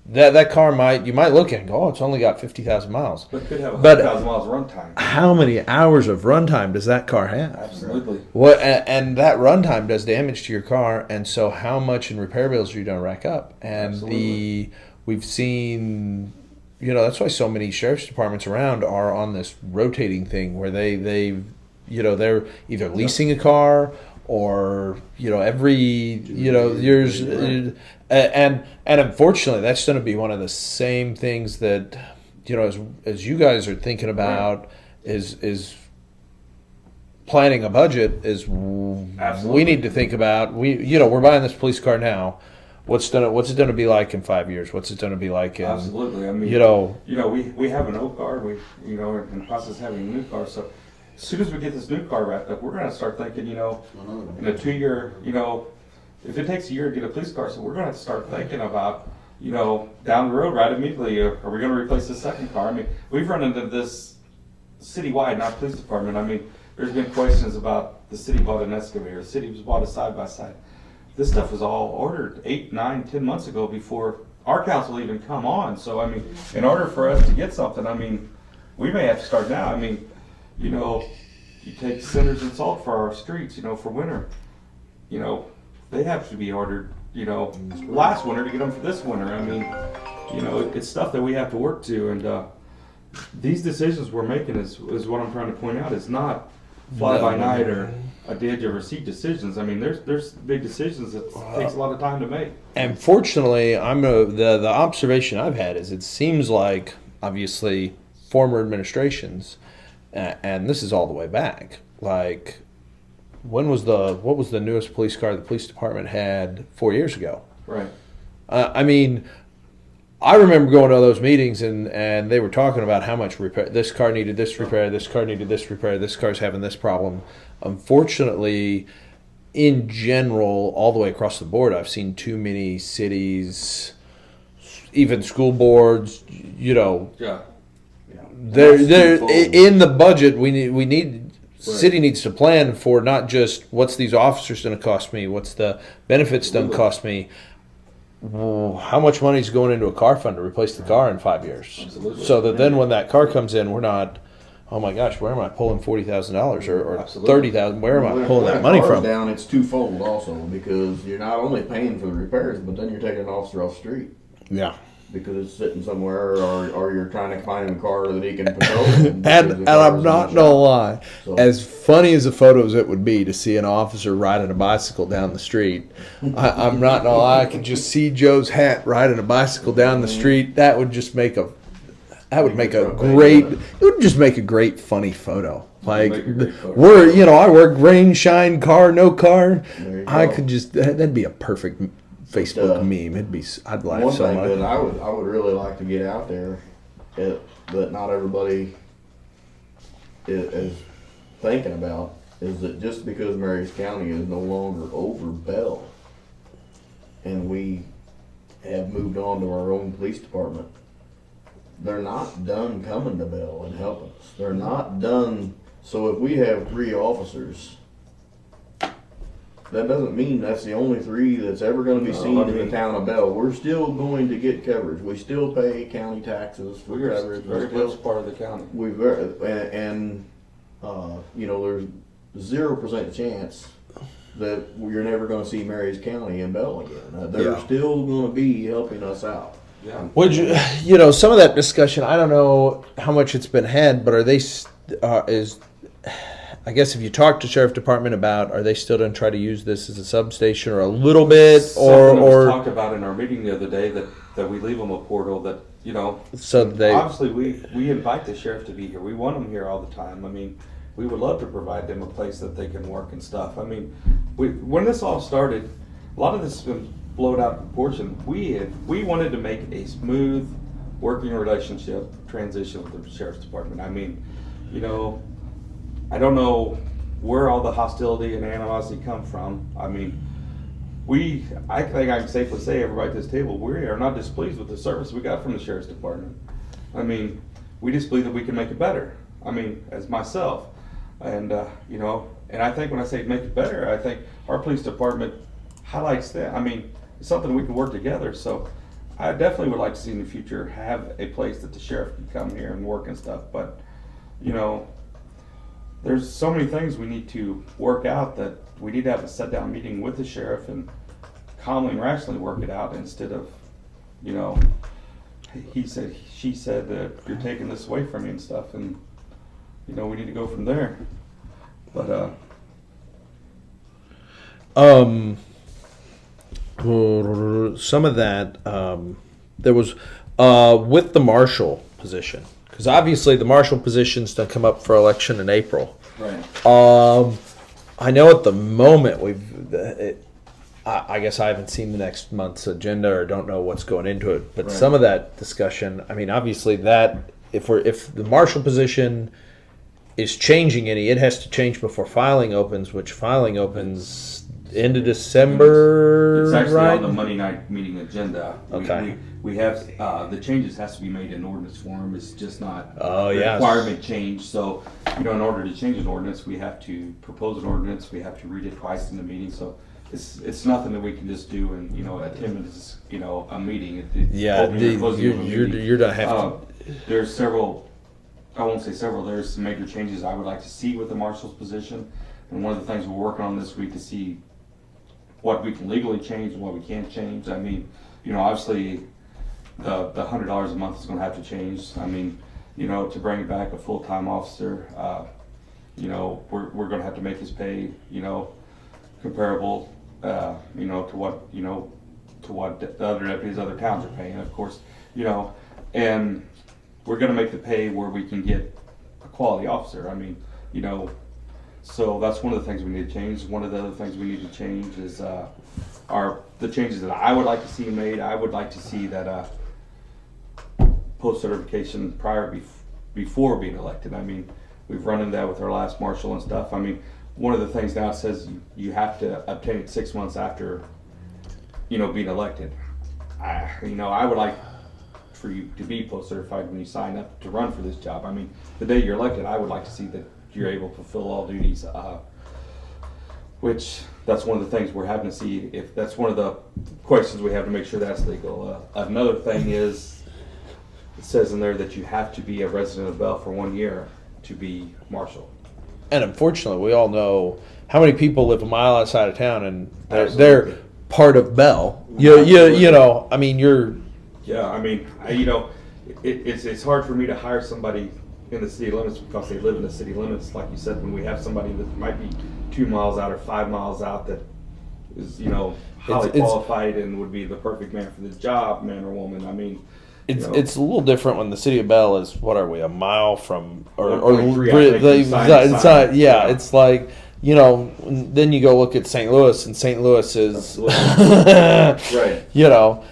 That car you might look at and go, "Oh, it's only got 50,000 miles." But it could have 100,000 miles runtime. How many hours of runtime does that car have? Absolutely. And that runtime does damage to your car, and so how much in repair bills are you going to rack up? And we've seen, that's why so many sheriff's departments around are on this rotating thing where they're either leasing a car or every years, and unfortunately that's going to be one of the same things that as you guys are thinking about is planning a budget is Absolutely. We need to think about we're buying this police car now. What's it going to be like in 5 years? What's it going to be like in Absolutely. I mean, we have an old car. We are in the process of having a new car. So as soon as we get this new car wrapped up, we're going to start thinking, in a 2-year, if it takes a year to get a police car, so we're going to have to start thinking about, down the road right immediately, are we going to replace the second car? I mean, we've run into this citywide, not police department. I mean, there's been questions about the city bought an excavator, the city was bought a side-by-side. This stuff was all ordered 8, 9, 10 months ago before our council even come on. So, I mean, in order for us to get something, I mean, we may have to start now. I mean, you take cinders and salt for our streets, for winter. They have to be ordered, last winter to get them for this winter. I mean, it's stuff that we have to work to. And these decisions we're making is what I'm trying to point out. It's not fly by night or a did you ever see decisions. I mean, there's big decisions that takes a lot of time to make. And fortunately, the observation I've had is it seems like obviously former administrations, and this is all the way back. Like, what was the newest police car the police department had 4 years ago? Right. I mean, I remember going to those meetings and they were talking about how much repair. This car needed this repair. This car needed this repair. This car's having this problem. Unfortunately, in general, all the way across the board, I've seen too many cities, even school boards. Yeah. They're in the budget. We need. City needs to plan for not just what's these officers going to cost me, what's the benefits going to cost me. How much money is going into a car fund to replace the car in 5 years? Absolutely. So that then when that car comes in, we're not, oh my gosh, where am I pulling $40,000 or $30,000? Where am I pulling that money from? Down, it's twofold also, because you're not only paying for the repairs, but then you're taking an officer off the street Yeah. because it's sitting somewhere, or you're trying to find him a car that he can patrol. And I'm not gonna lie, So- as funny as the photos it would be to see an officer riding a bicycle down the street, I'm not gonna lie, I could just see Joe's hat riding a bicycle down the street. That would just make a great funny photo. Like, Make a great photo. I work rain, shine, car, no car. There you I go. could just, that'd be a perfect Facebook meme. I'd laugh One so thing much. that I would really like to get out there, that not everybody is thinking about, is that just because Marys County is no longer over Belle, and we have moved on to our own police department, they're not done coming to Belle and helping us. They're not done. So if we have 3 officers, that doesn't mean that's the only 3 that's ever going to be No, seen I in mean- the town of Belle. We're still going to get coverage. We still pay county taxes for We're coverage. very We're still, much part of the county. there's 0% chance that you're never going to see Marys County and Belle again. They're Yeah. still going to be helping us out. Yeah. Would you, some of that discussion, I don't know how much it's been had, but are they, I guess if you talk to Sheriff Department about, are they still going to try to use this as a substation or a little bit, Something that was or talked about in our meeting the other day, that that we leave them a portal that, you know, So they, obviously we invite the sheriff to be here. We want them here all the time. I mean, we would love to provide them a place that they can work and stuff. I mean, when this all started, a lot of this has been blown out of proportion. We wanted to make a smooth working relationship transition with the sheriff's department. I mean, you know, I don't know where all the hostility and animosity come from. I mean, I think I can safely say, everybody at this table, we are not displeased with the service we got from the sheriff's department. I mean, we just believe that we can make it better. I mean, as myself, and you know, and I think when I say make it better, I think our police department highlights that. I mean, it's something we can work together. So I definitely would like to see in the future have a place that the sheriff can come here and work and stuff. But you know, there's so many things we need to work out that we need to have a sit-down meeting with the sheriff and calmly and rationally work it out, instead of, you know, he said, she said that you're taking this away from me and stuff, and, you know, we need to go from there. But, some of that, there was, with the marshal position, because obviously the marshal position's going to come up for election in April. right. I know at the moment I guess I haven't seen the next month's agenda or don't know what's going into it. But Right. some of that discussion, I mean, obviously that if the marshal position is changing any, it has to change before filing opens, which filing opens end of December, It's actually right? on the Monday night meeting agenda. Okay. We have, the changes has to be made in ordinance form. It's just not Oh, a yes. requirement change. So, you know, in order to change an ordinance, we have to propose an ordinance. We have to read it twice in the meeting. So it's nothing that we can just do in, you know, at 10 minutes, you know, a meeting. Yeah, Opening and closing of a meeting. you're gonna have to. There's several, I won't say several, there's some major changes I would like to see with the marshal's position. And one of the things we're working on this week to see what we can legally change and what we can't change. I mean, you know, obviously the $100 a month is gonna have to change. I mean, you know, to bring back a full-time officer, you know, we're gonna have to make his pay, you know, comparable, you know, to what the other deputies, other towns are paying, of course, you know, and we're gonna make the pay where we can get a quality officer. I mean, you know, so that's one of the things we need to change. One of the other things we need to change is the changes that I would like to see made. I would like to see that post certification before being elected. I mean, we've run into that with our last marshal and stuff. I mean, one of the things now says you have to obtain it 6 months after, you know, being elected. You know, I would like for you to be post certified when you sign up to run for this job. I mean, the day you're elected, I would like to see that you're able to fulfill all duties, which that's one of the things we're having to see if that's one of the questions we have to make sure that's legal. Another thing is, it says in there that you have to be a resident of Belle for 1 year to be marshal. And unfortunately, we all know how many people live a mile outside of town, and they're Absolutely. part of Belle. You Absolutely. know, I mean, you're. Yeah, I mean, you know, it's hard for me to hire somebody in the city limits because they live in the city limits. Like you said, when we have somebody that might be 2 miles out or 5 miles out that is, you know, highly It's- qualified and would be the perfect man for the job, man or woman. I mean, It's you know, it's a little different when the city of Belle is, what are we, a mile from or 1.3, I think, from side to side. yeah, Yeah. it's like, you know, then you go look at St. Louis, and St. Louis is right. you know,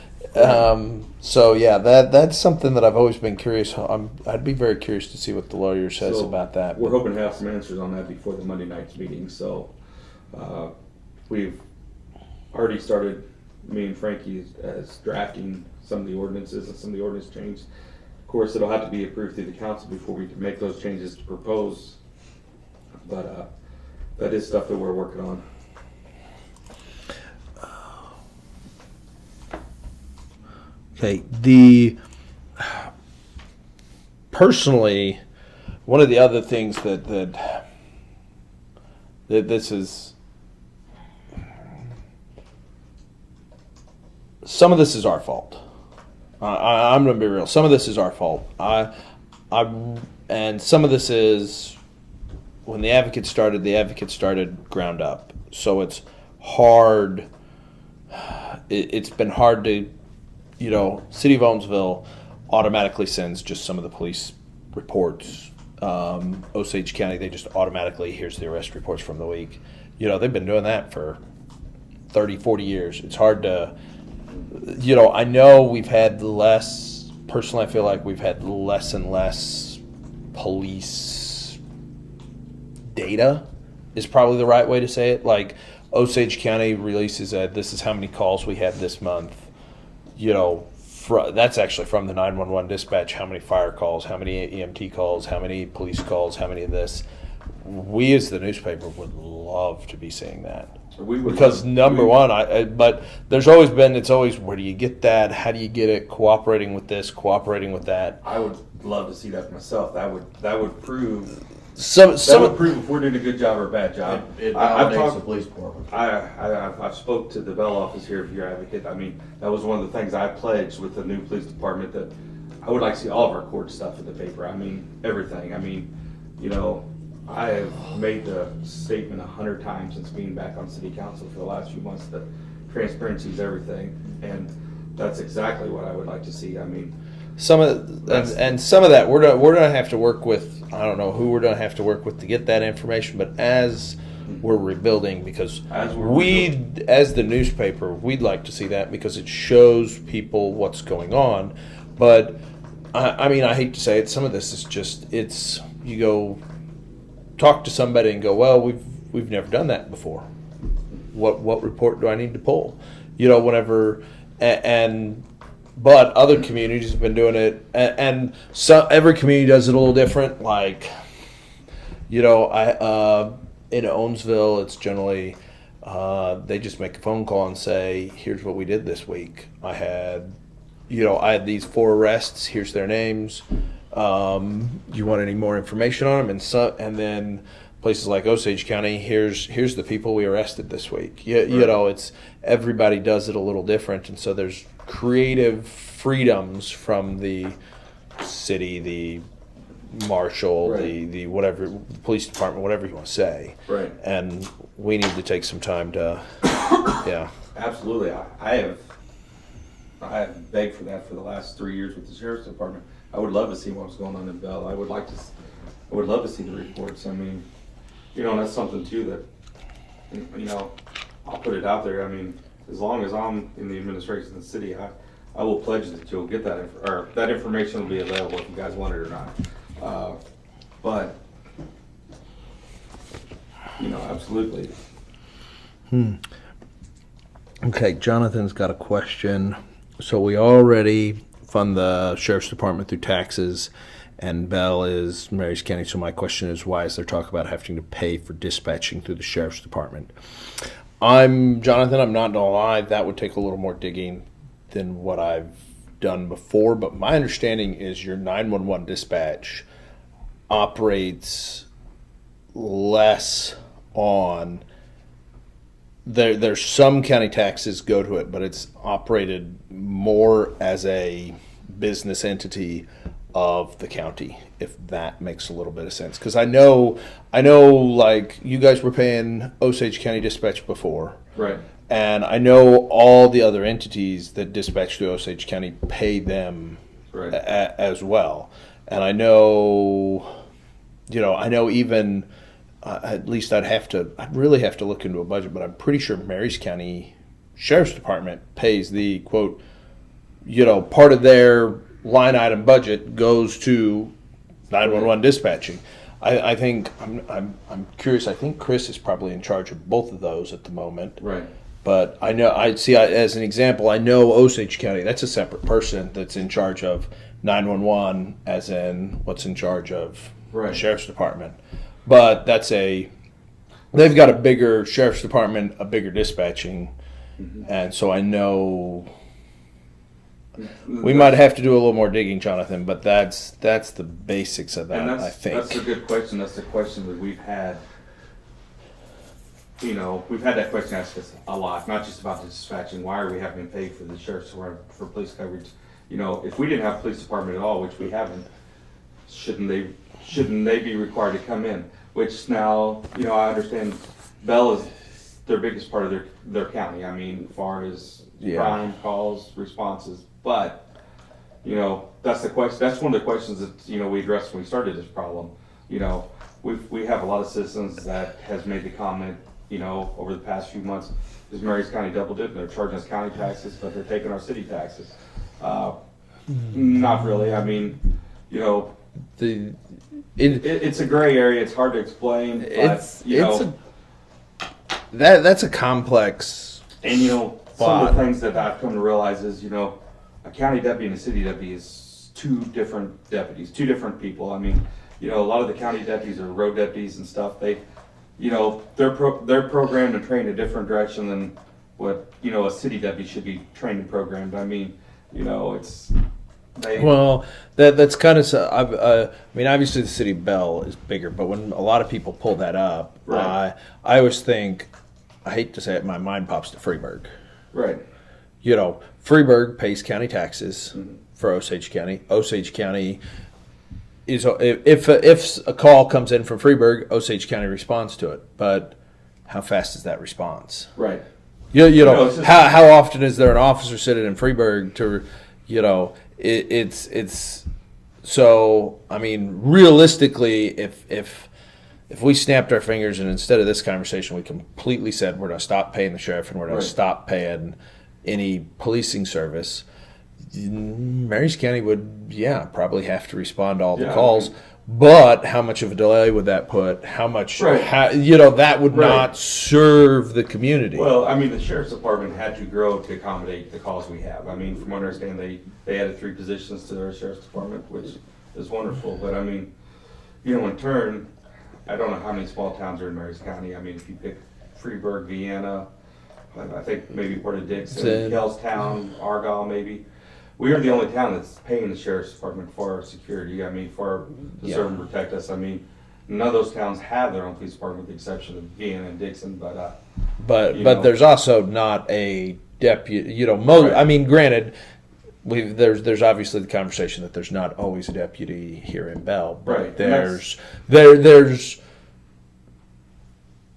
so yeah, that's something that I've always been curious. I'd be very curious to see what the lawyer says So, about that. We're hoping to have some answers on that before the Monday night's meeting. So we've already started, me and Frankie, as drafting some of the ordinances and some of the ordinance changes. Of course, it'll have to be approved through the council before we can make those changes to propose. But that is stuff that we're working on. Okay, personally, one of the other things that this is, some of this is our fault. I'm going to be real. Some of this is our fault. And some of this is when the advocate started ground up. So it's hard. It's been hard to City of Owensville automatically sends just some of the police reports. Osage County, they just automatically, here's the arrest reports from the week. They've been doing that for 30, 40 years. It's hard to, I know we've had less, personally I feel like we've had less and less police data is probably the right way to say it. Like Osage County releases this is how many calls we had this month. That's actually from the 911 dispatch, how many fire calls, how many EMT calls, how many police calls, how many of this. We as the newspaper would love to be seeing that. Because number one, but there's always been, it's always, where do you get that? How do you get it? Cooperating with this, cooperating with that. I would love to see that myself. That would prove Some prove if we're doing a good job or a bad job. It I've validates talked the police department. I've spoke to the Bell office here of your advocate. I mean, that was one of the things I pledged with the new police department, that I would like to see all of our court stuff in the paper. I mean, everything. I mean, I have made the statement 100 times since being back on city council for the last few months that transparency is everything, and that's exactly what I would like to see. I mean, some of that we're gonna have to work with. I don't know who we're gonna have to work with to get that information, but as we're rebuilding, because as the newspaper, we'd like to see that because it shows people what's going on. But I mean, I hate to say it, some of this is just, you go talk to somebody and go, well, we've never done that before. What report do I need to pull? Whenever but other communities have been doing it, and so every community does it a little different. Like, in Owensville, it's generally they just make a phone call and say, here's what we did this week. I had these 4 arrests. Here's their names. You want any more information on them? And then places like Osage County, here's the people we arrested this week. It's everybody does it a little different, and so there's creative freedoms from the city, the marshal, right, the whatever, the police department, whatever you want to say. Right. And we need to take some time to, yeah. Absolutely. I have begged for that for the last 3 years with the sheriff's department. I would love to see what's going on in Bell. I would love to see the reports. I mean, that's something too that, I'll put it out there. I mean, as long as I'm in the administration of the city, I will pledge that you'll get that, or that information will be available if you guys want it or not. But, absolutely. Okay, Jonathan's got a question. So we already fund the sheriff's department through taxes, and Bell is Marys County. So my question is, why is there talk about having to pay for dispatching through the sheriff's department? Jonathan, I'm not gonna lie, that would take a little more digging than what I've done before, but my understanding is your 911 dispatch operates less on there's some county taxes go to it, but it's operated more as a business entity of the county, if that makes a little bit of sense. Because I know like you guys were paying Osage County Dispatch before. Right. And I know all the other entities that dispatch to Osage County pay them right, as well. And I know even, at least I'd really have to look into a budget, but I'm pretty sure Marys County Sheriff's Department pays the quote, part of their line item budget goes to 911 dispatching. I think I'm curious. I think Chris is probably in charge of both of those at the moment. right. But I know as an example, I know Osage County. That's a separate person that's in charge of 911, as in what's in charge of Right. the sheriff's department. But they've got a bigger sheriff's department, a bigger dispatching, and so I know. We might have to do a little more digging, Jonathan, but that's the basics of that, I think. That's a good question. That's a question that we've had. We've had that question asked us a lot, not just about the dispatching. Why are we having to pay for the sheriff's department for police coverage? If we didn't have a police department at all, which we haven't, shouldn't they be required to come in? Which now, I understand Bell is their biggest part of their county. I mean, as far as Yeah. crime calls, responses, but you know, that's the question. That's one of the questions that, you know, we addressed when we started this problem. You know, we have a lot of citizens that has made the comment, you know, over the past few months, is Marys County double dipping? They're charging us county taxes, but they're taking our city taxes. Not really. I mean, you know, it's a gray area. It's hard to explain, but you know, that's a complex. and you know, some of the things that I've come to realize is, you know, a county deputy and a city deputy is two different deputies, two different people. I mean, you know, a lot of the county deputies are road deputies and stuff. They, you know, they're programmed and trained a different direction than what, you know, a city deputy should be trained and programmed. I mean, you know, Well, that's kind of. I mean, obviously the city of Bell is bigger, but when a lot of people pull that up, Right. I always think, I hate to say it, my mind pops to Freeburg. right, You know, Freeburg pays county taxes for Osage County. Osage County is, if a call comes in from Freeburg, Osage County responds to it. But how fast is that response? right. You know, No, it's just- how often is there an officer sitting in Freeburg to, you know, it's so, I mean, realistically, if we snapped our fingers and instead of this conversation we completely said we're going to stop paying the sheriff and we're going Right. to stop paying any policing service, Marys County would, probably have to respond to all the Yeah, I calls. mean- But how much of a delay would that put? How much, Right. that would Right. not serve the community. Well, I mean, the sheriff's department had to grow to accommodate the calls we have. I mean, from what I understand, they added 3 positions to their sheriff's department, which is wonderful. But I mean, you know, in turn, I don't know how many small towns are in Marys County. I mean, if you pick Freeburg, Vienna, I think maybe part of Dixon, Sid. Kellstown, Argyle, maybe. We are the only town that's paying the sheriff's department for our security. I mean, to serve and protect us. I mean, none of those towns have their own police department with the exception of Vienna and Dixon, but But you know. there's also not a deputy. You know, Right. I mean, granted, there's obviously the conversation that there's not always a deputy here in Bell. But Right. there's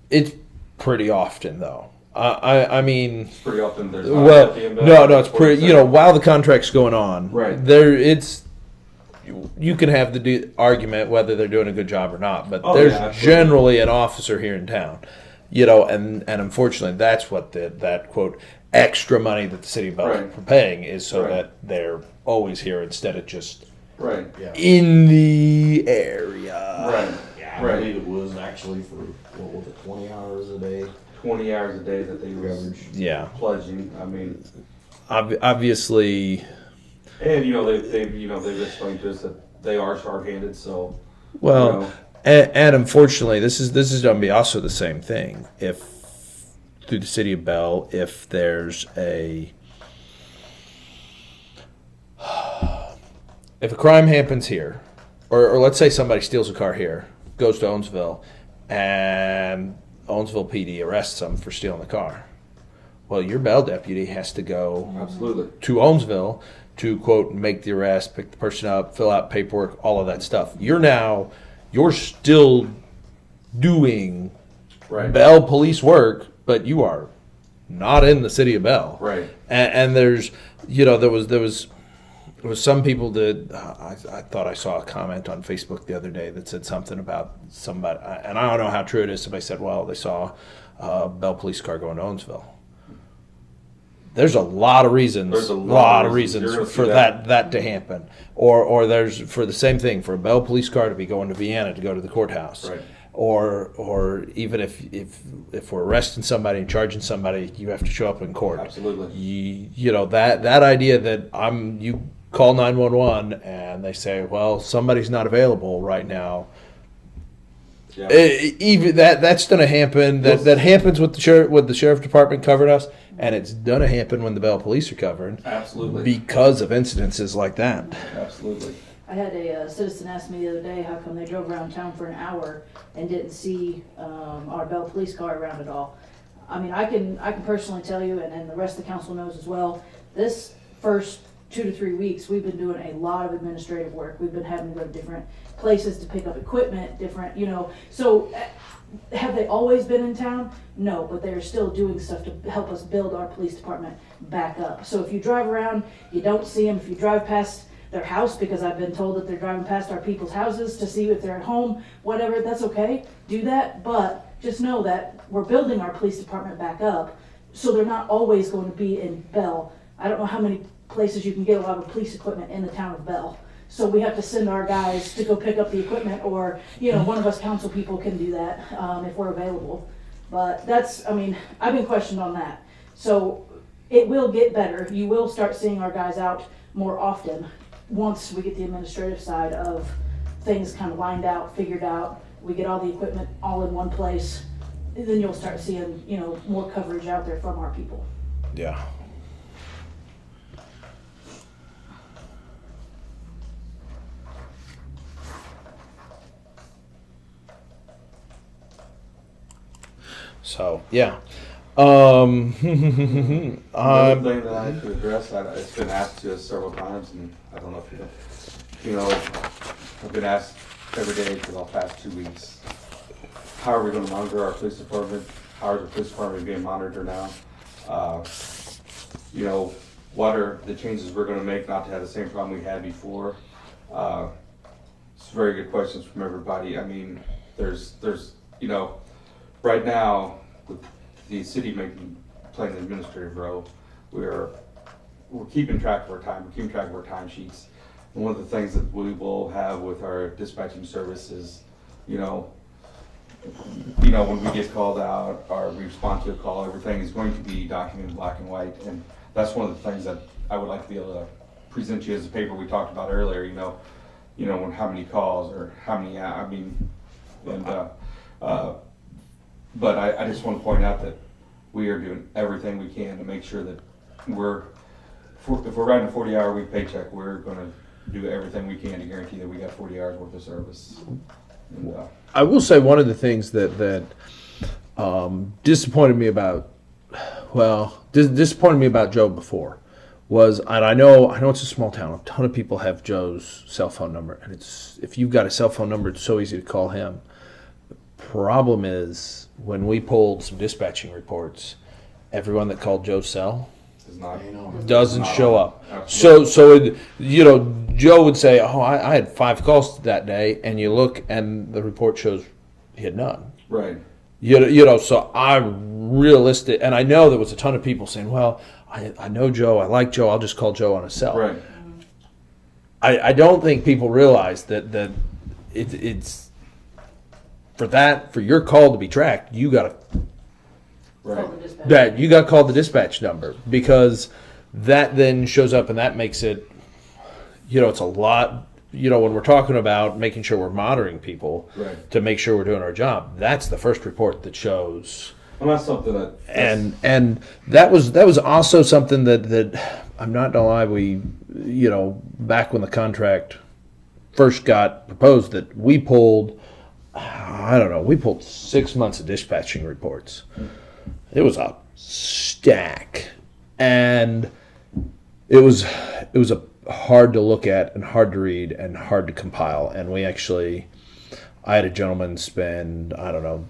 it's pretty often though. I mean, pretty often there's not a well, deputy in Bell. no, it's pretty. You know, while the contract's going on, Right. You can have the argument whether they're doing a good job or not, but Oh, there's yeah, absolutely. generally an officer here in town, you know, and unfortunately that's what that quote extra money that the city of Bell Right. is paying is so Right. that they're always here instead of just Right, Yeah. in the area. right, Yeah, I right. believe it was actually for, what was it, 20 hours a day 20 hours a day that they were coverage. Yeah, pledging. I mean, obviously. and you know they've explained to us that they are short-handed, so Well, you know. and unfortunately, this is going to be also the same thing. If through the city of Bell, if there's if a crime happens here, or let's say somebody steals a car here, goes to Owensville, and Owensville PD arrests them for stealing the car. Well, your Bell deputy has to go Absolutely. to Owensville to quote make the arrest, pick the person up, fill out paperwork, all of that stuff. You're still doing Right. Bell police work, but you are not in the city of Bell. Right. And there's, you know, there was some people that I thought I saw a comment on Facebook the other day that said something about somebody, and I don't know how true it is. Somebody said, well, they saw a Bell police car going to Owensville. There's a lot of reasons. There's a lot of reasons. You're gonna for see that to happen, or there's for the same thing for a Bell police car to be going to Vienna to go to the courthouse, Right. or even if we're arresting somebody and charging somebody, you have to show up in court. Absolutely. You know that idea that you call 911 and they say, well, somebody's not available right now. Yeah. Even that's going to happen. That happens with the sheriff department covering us, and it's going to happen when the Bell police are covering Absolutely. because of incidences like that. Absolutely. I had a citizen ask me the other day how come they drove around town for an hour and didn't see our Bell police car around at all. I mean, I can personally tell you, and the rest of the council knows as well, this first 2 to 3 weeks, we've been doing a lot of administrative work. We've been having to go to different places to pick up equipment, different, you know. So have they always been in town? No, but they're still doing stuff to help us build our police department back up. So if you drive around, you don't see them. If you drive past their house, because I've been told that they're driving past our people's houses to see if they're at home, whatever, that's okay, do that. But just know that we're building our police department back up, so they're not always going to be in Belle. I don't know how many places you can get a lot of police equipment in the town of Belle. So we have to send our guys to go pick up the equipment, or, one of us council people can do that, if we're available. But that's, I've been questioned on that. So it will get better. You will start seeing our guys out more often once we get the administrative side of things kind of lined out, figured out. We get all the equipment all in one place. Then you'll start seeing, more coverage out there from our people. Yeah. So yeah, Another thing that I have to address, it's been asked to us several times, and I don't know if you know, I've been asked every day for the past 2 weeks, how are we going to monitor our police department? How is the police department being monitored now? What are the changes we're going to make not to have the same problem we had before? It's very good questions from everybody. There's right now, with the city playing the administrative role, we're keeping track of our time. We're keeping track of our time sheets. And one of the things that we will have with our dispatching service is, when we get called out or we respond to a call, everything is going to be documented in black and white. And that's one of the things that I would like to be able to present you as a paper we talked about earlier. When how many calls or how many. But I just want to point out that we are doing everything we can to make sure that if we're writing a 40-hour-week paycheck, we're going to do everything we can to guarantee that we got 40 hours worth of service. And, I will say one of the things that disappointed me about Joe before was, and I know it's a small town. A ton of people have Joe's cell phone number, and if you've got a cell phone number, it's so easy to call him. The problem is when we pulled some dispatching reports, everyone that called Joe's cell doesn't show up. So Joe would say, "Oh, I had 5 calls that day," and you look, and the report shows he had none. Right. So I'm realistic, and I know there was a ton of people saying, "Well, I know Joe, I like Joe, I'll just call Joe on his cell." Right. I don't think people realize that it's for your call to be tracked, you got to. Right. That you got called the dispatch number, because that then shows up, and that makes it, it's a lot. When we're talking about making sure we're monitoring people, right, to make sure we're doing our job, that's the first report that shows. Well, that's something that. And that was also something that I'm not gonna lie, we back when the contract first got proposed, that we pulled 6 months of dispatching reports. It was a stack, and it was a hard to look at and hard to read and hard to compile. And I had a gentleman spend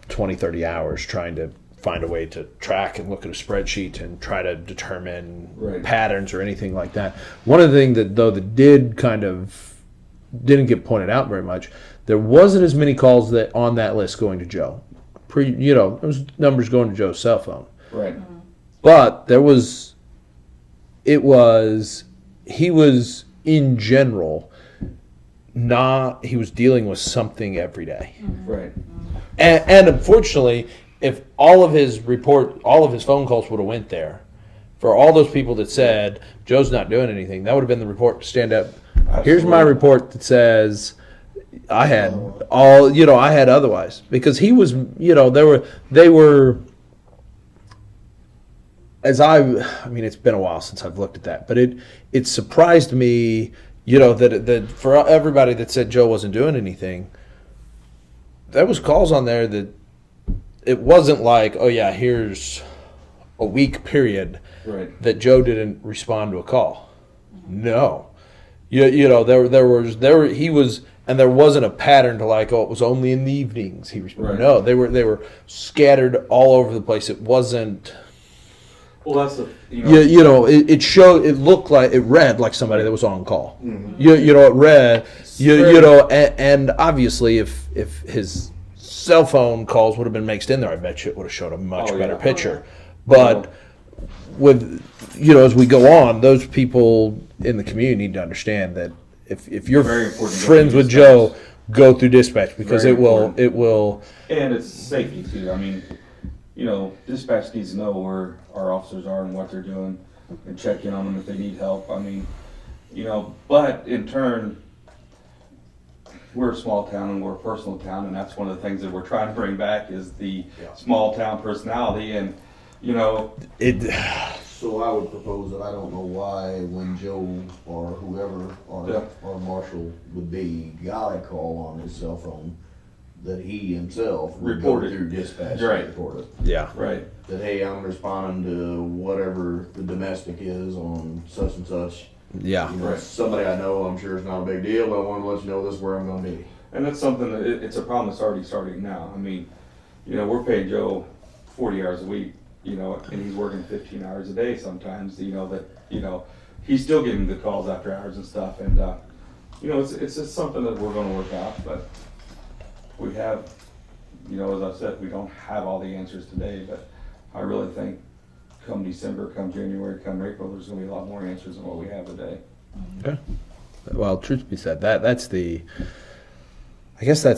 20, 30 hours trying to find a way to track and look at a spreadsheet and try to determine patterns or anything like that. One of the things that didn't get pointed out very much, there wasn't as many calls that on that list going to Joe. Those numbers going to Joe's cell phone. Right. But he was in general he was dealing with something every day. Right. And unfortunately, if all of his phone calls would have went there, for all those people that said Joe's not doing anything, that would have been the report to stand up. Absolutely. Here's my report that says I had otherwise, because he was, they were, it's been a while since I've looked at that, but it surprised me, that for everybody that said Joe wasn't doing anything, there was calls on there that it wasn't like, oh yeah, here's a week period that Joe didn't respond to a call. No. He was and there wasn't a pattern to like, oh, it was only in the evenings he responded. Right. No, they were scattered all over the place. It wasn't. Well, that's the, It looked like, it read like somebody that was on call. It read, and obviously if his cell phone calls would have been mixed in there, I bet you it would have showed a much Oh, better yeah. picture. But with, as we go on, those people in the community need to understand that if you're Very important to go friends through with dispatch. Joe, go through dispatch because Very it will, important. And it's safety too. I mean, dispatch needs to know where our officers are and what they're doing and check in on them if they need help. I mean, but in turn, we're a small town and we're a personal town, and that's one of the things that we're trying to bring back is the small town personality. And, So I would propose that I don't know why when Joe or whoever our marshal would be got a call on his cell phone, that he himself would go Reported. through dispatch Right. and report it. yeah. right. That, hey, I'm responding to whatever the domestic is on such and such. Yeah. Right. Somebody I know, I'm sure it's not a big deal, but I want to let you know this is where I'm going to be. And that's something that it's a problem that's already starting now. I mean, we're paying Joe 40 hours a week, and he's working 15 hours a day sometimes, he's still getting the calls after hours and stuff. And, it's just something that we're going to work out, but we have, as I said, we don't have all the answers today, but I really think come December, come January, come April, there's going to be a lot more answers than what we have today. Okay. Well, truth be said, that's the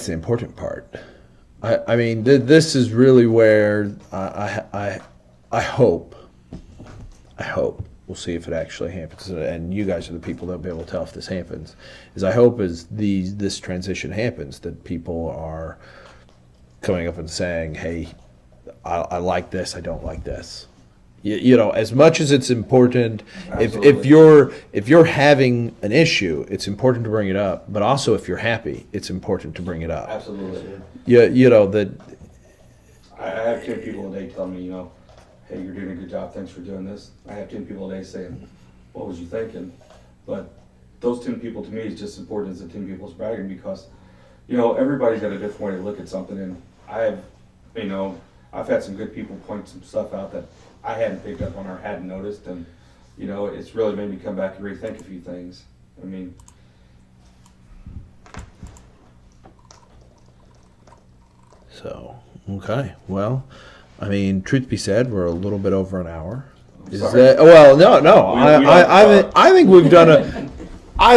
important part. I mean, this is really where I hope. We'll see if it actually happens, and you guys are the people that'll be able to tell if this happens. I hope as this transition happens that people are coming up and saying, "Hey, I like this. I don't like this." As much as it's important, if you're having an issue, it's important to bring it up. But also, if you're happy, it's important to bring it up. Absolutely. That. I have 10 people a day tell me, hey, you're doing a good job, thanks for doing this. I have 10 people a day saying, what was you thinking? But those 10 people to me is just as important as the 10 people's bragging because, everybody's got a different way to look at something. And I've had some good people point some stuff out that I hadn't picked up on or hadn't noticed. And, it's really made me come back and rethink a few things. I mean, So, okay. Well, I mean, truth be said, we're a little bit over an hour. Is sorry. that? Well, no. We I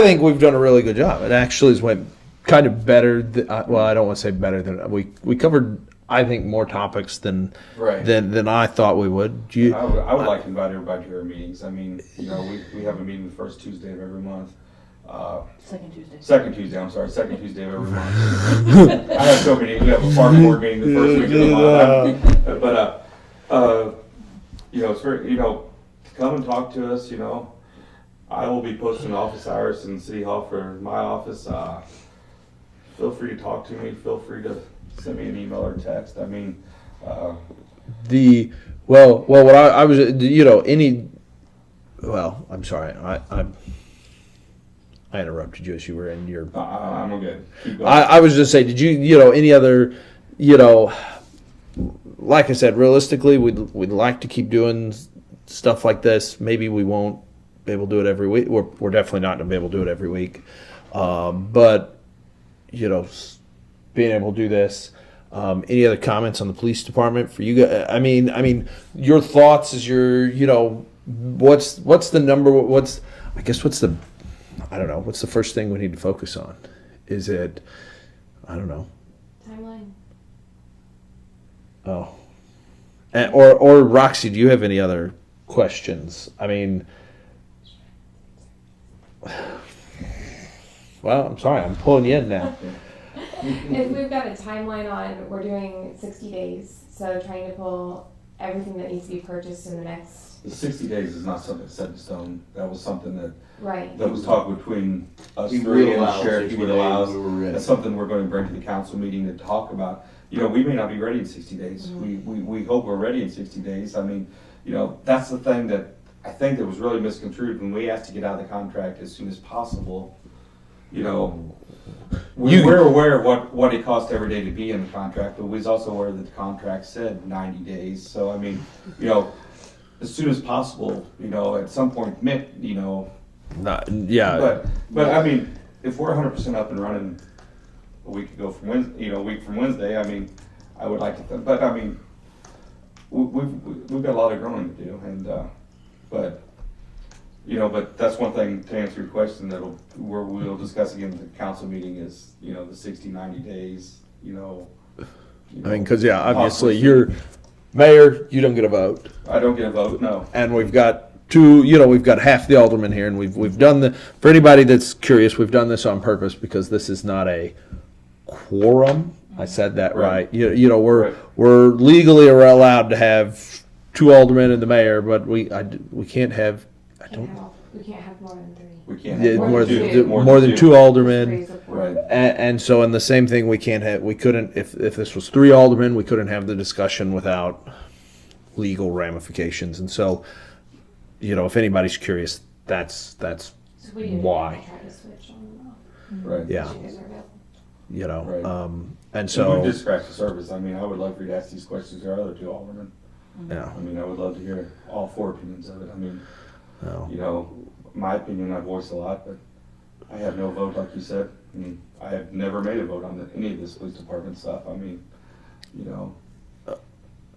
think we've done a really good job. It actually has went kind of better. Well, I don't want to say better than we covered. I think more topics than Right. than I thought we would. I would like to invite everybody to our meetings. I mean, we have a meeting the first Tuesday of every month. Second Tuesday. Second Tuesday of every month. I have so many. We have a park board meeting the first week of the month. But it's very, come and talk to us. I will be posting office hours in City Hall for my office. Feel free to talk to me. Feel free to send me an email or text. I mean, what I was, I'm sorry. I interrupted you as you were in your. I'm good. Keep going. I was just saying, did you, any other, like I said, realistically, we'd like to keep doing stuff like this. Maybe we won't be able to do it every week. We're definitely not going to be able to do it every week. But, being able to do this. Any other comments on the police department for you guys? I mean, your thoughts as your, what's the number? What's the first thing we need to focus on? Is it, I don't know. Timeline. Oh. Or Roxy, do you have any other questions? I mean, well, I'm sorry, I'm pulling you in now. If we've got a timeline on, we're doing 60 days, so trying to pull everything that needs to be purchased in the next. The 60 days is not something set in stone. That was something that Right. was talked between us He three would and the allow sheriff. He 60 would allow us. days, we were ready. That's something we're going to bring to the council meeting to talk about. We may not be ready in 60 days. We hope we're ready in 60 days. I mean, that's the thing that I think that was really misconstrued when we asked to get out of the contract as soon as possible. you know, You- we're aware of what it costs every day to be in the contract, but we was also aware that the contract said 90 days. So, I mean, you know, as soon as possible, you know, at some point, you know, Not, yeah. but I mean, if we're 100% up and running a week ago from Wednesday, you know, a week from Wednesday, I mean, I would like to, but I mean, we've got a lot of growing to do, and but you know, but that's one thing to answer your question we'll discuss again at the council meeting is, you know, the 60, 90 days, you know. I mean, because obviously possibly- you're mayor, you don't get a vote, I don't get a vote, no. and we've got we've got half the aldermen here, and we've done for anybody that's curious, we've done this on purpose because this is not a quorum. I said that right. Right. You know, Right. we're legally allowed to have 2 aldermen and the mayor, but we can't have. We can't have more than 3. We can't Yeah, have more than two aldermen. Raise the floor. Right. And so, in the same thing, we couldn't, if this was 3 aldermen, we couldn't have the discussion without legal ramifications. And so, you know, if anybody's curious, that's So we didn't why, try to switch on and off. Right. yeah, You guys are available. you know, Right. and And so, we just scratched the surface. I mean, I would love for you to ask these questions to our other 2 aldermen. yeah, I mean, I would love to hear all 4 opinions of it. I mean, no. you know, my opinion I voice a lot, but I have no vote, like you said. I mean, I have never made a vote on any of this police department stuff. I mean, you know,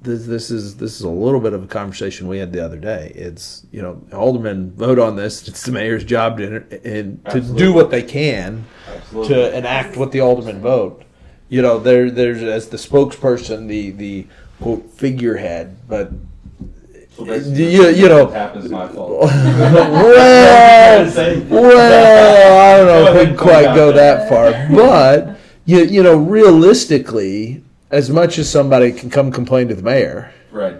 This is a little bit of a conversation we had the other day. It's, you know, aldermen vote on this. It's the mayor's job to do Absolutely. what they can absolutely. to enact what the aldermen vote. You know, there's as the spokesperson, the quote figurehead, but So basically, you know, what happens is my fault. well, I don't know if we can quite go that far, but you know, realistically, as much as somebody can come complain to the mayor, Right.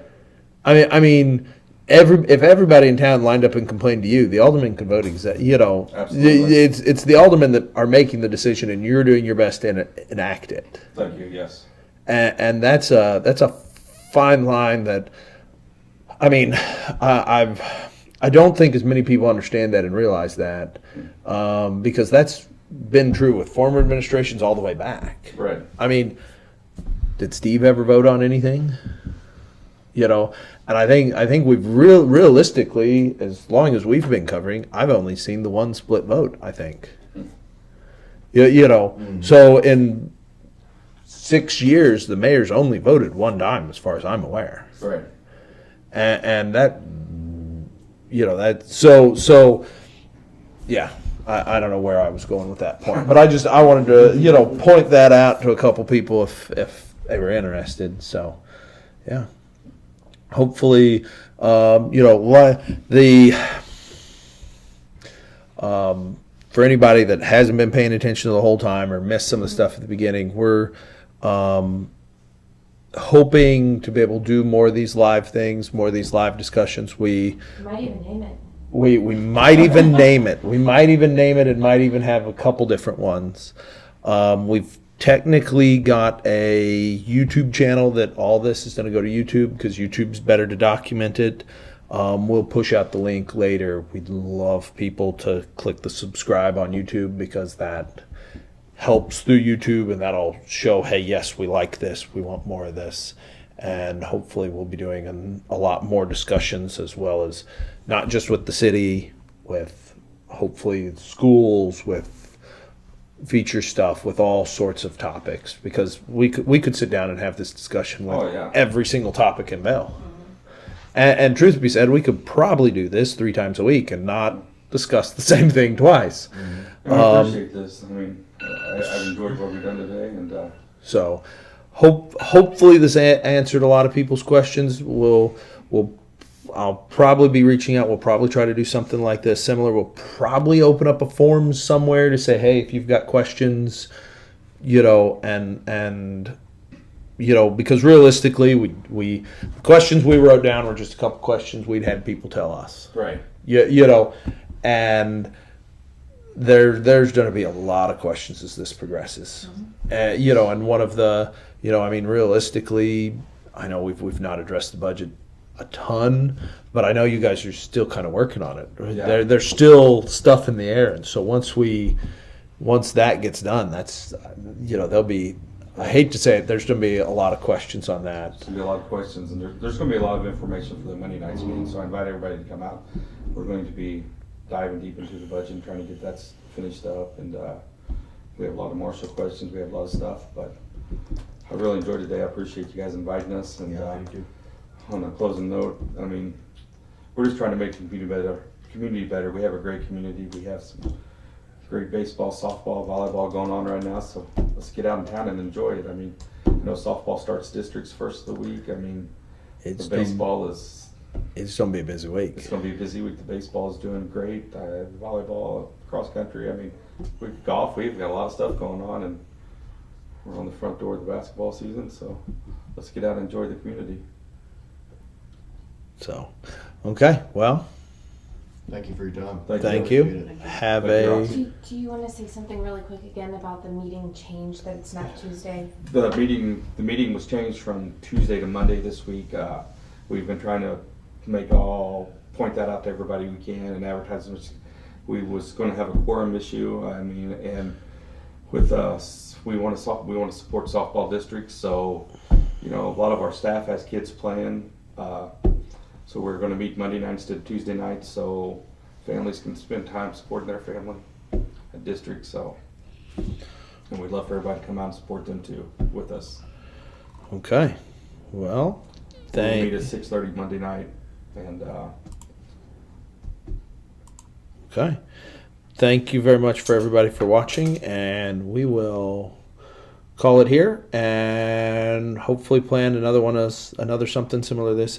I mean, if everybody in town lined up and complained to you, the alderman can vote you know, Absolutely. it's the aldermen that are making the decision, and you're doing your best to enact it, Thank you. Yes. and that's a fine line that. I mean, I don't think as many people understand that and realize that, because that's been true with former administrations all the way back. Right. I mean, did Steve ever vote on anything? You know, and I think we've realistically, as long as we've been covering, I've only seen the one split vote. I think. You know, so in 6 years, the mayor's only voted 1 time, as far as I'm aware. Right. And that, you know, that so yeah, I don't know where I was going with that point, but I wanted to, you know, point that out to a couple people if they were interested. So yeah, hopefully, you know, for anybody that hasn't been paying attention the whole time or missed some of the stuff at the beginning, we're hoping to be able to do more of these live things, more of these live discussions. We Might even name it. might even name it. We might even name it and might even have a couple different ones. We've technically got a YouTube channel that all this is going to go to YouTube because YouTube's better to document it. We'll push out the link later. We'd love people to click the subscribe on YouTube because that helps through YouTube, and that'll show, hey, yes, we like this, we want more of this, and hopefully we'll be doing a lot more discussions, as well as not just with the city, with hopefully schools, with feature stuff, with all sorts of topics, because we could sit down and have this discussion with Oh, yeah. every single topic in Bell. And truth be said, we could probably do this 3 times a week and not discuss the same thing twice. And I appreciate this. I mean, I've enjoyed what we've done today, and So, hopefully this answered a lot of people's questions. I'll probably be reaching out. We'll probably try to do something like this similar. We'll probably open up a forum somewhere to say, hey, if you've got questions, you know, and you know, because realistically, the questions we wrote down were just a couple questions we'd had people tell us. right. You know, and there's going to be a lot of questions as this progresses. You know, and one of the, you know, I mean, realistically, I know we've not addressed the budget a ton, but I know you guys are still kind of working on it. Yeah. There's still stuff in the air, and so once we once that gets done, that's, there'll be, I hate to say it, there's going to be a lot of questions on that. There's gonna be a lot of questions, and there's gonna be a lot of information for the Monday night's meeting, so I invite everybody to come out. We're going to be diving deep into the budget and trying to get that finished up, and we have a lot of Marshall questions, we have a lot of stuff, but I really enjoyed today. I appreciate you guys inviting us, and on a closing note, I mean, we're just trying to make the community better. We have a great community. We have some great baseball, softball, volleyball going on right now, so let's get out in town and enjoy it. I mean, softball starts districts first of the week. I mean, It's baseball It's going to be a busy week. it's going to be a busy week. The baseball is doing great. Volleyball, cross country. I mean, golf. We've got a lot of stuff going on, and we're on the front door of the basketball season. So let's get out and enjoy the community. So, okay, well, Thank you for your time. thank you. Appreciate it. Have Thank you, a Ross. Do you want to say something really quick again about the meeting change, that it's not Tuesday? The meeting was changed from Tuesday to Monday this week. We've been trying to point that out to everybody we can and advertise them. We was going to have a quorum issue. I mean, and with us, we want to support softball districts. So, a lot of our staff has kids playing. So we're going to meet Monday night instead of Tuesday night, so families can spend time supporting their family at districts. So, and we'd love for everybody to come out and support them too with us. okay. Well, We'll meet at 6:30 Monday night, and okay. Thank you very much for everybody for watching, and we will call it here and hopefully plan another something similar to this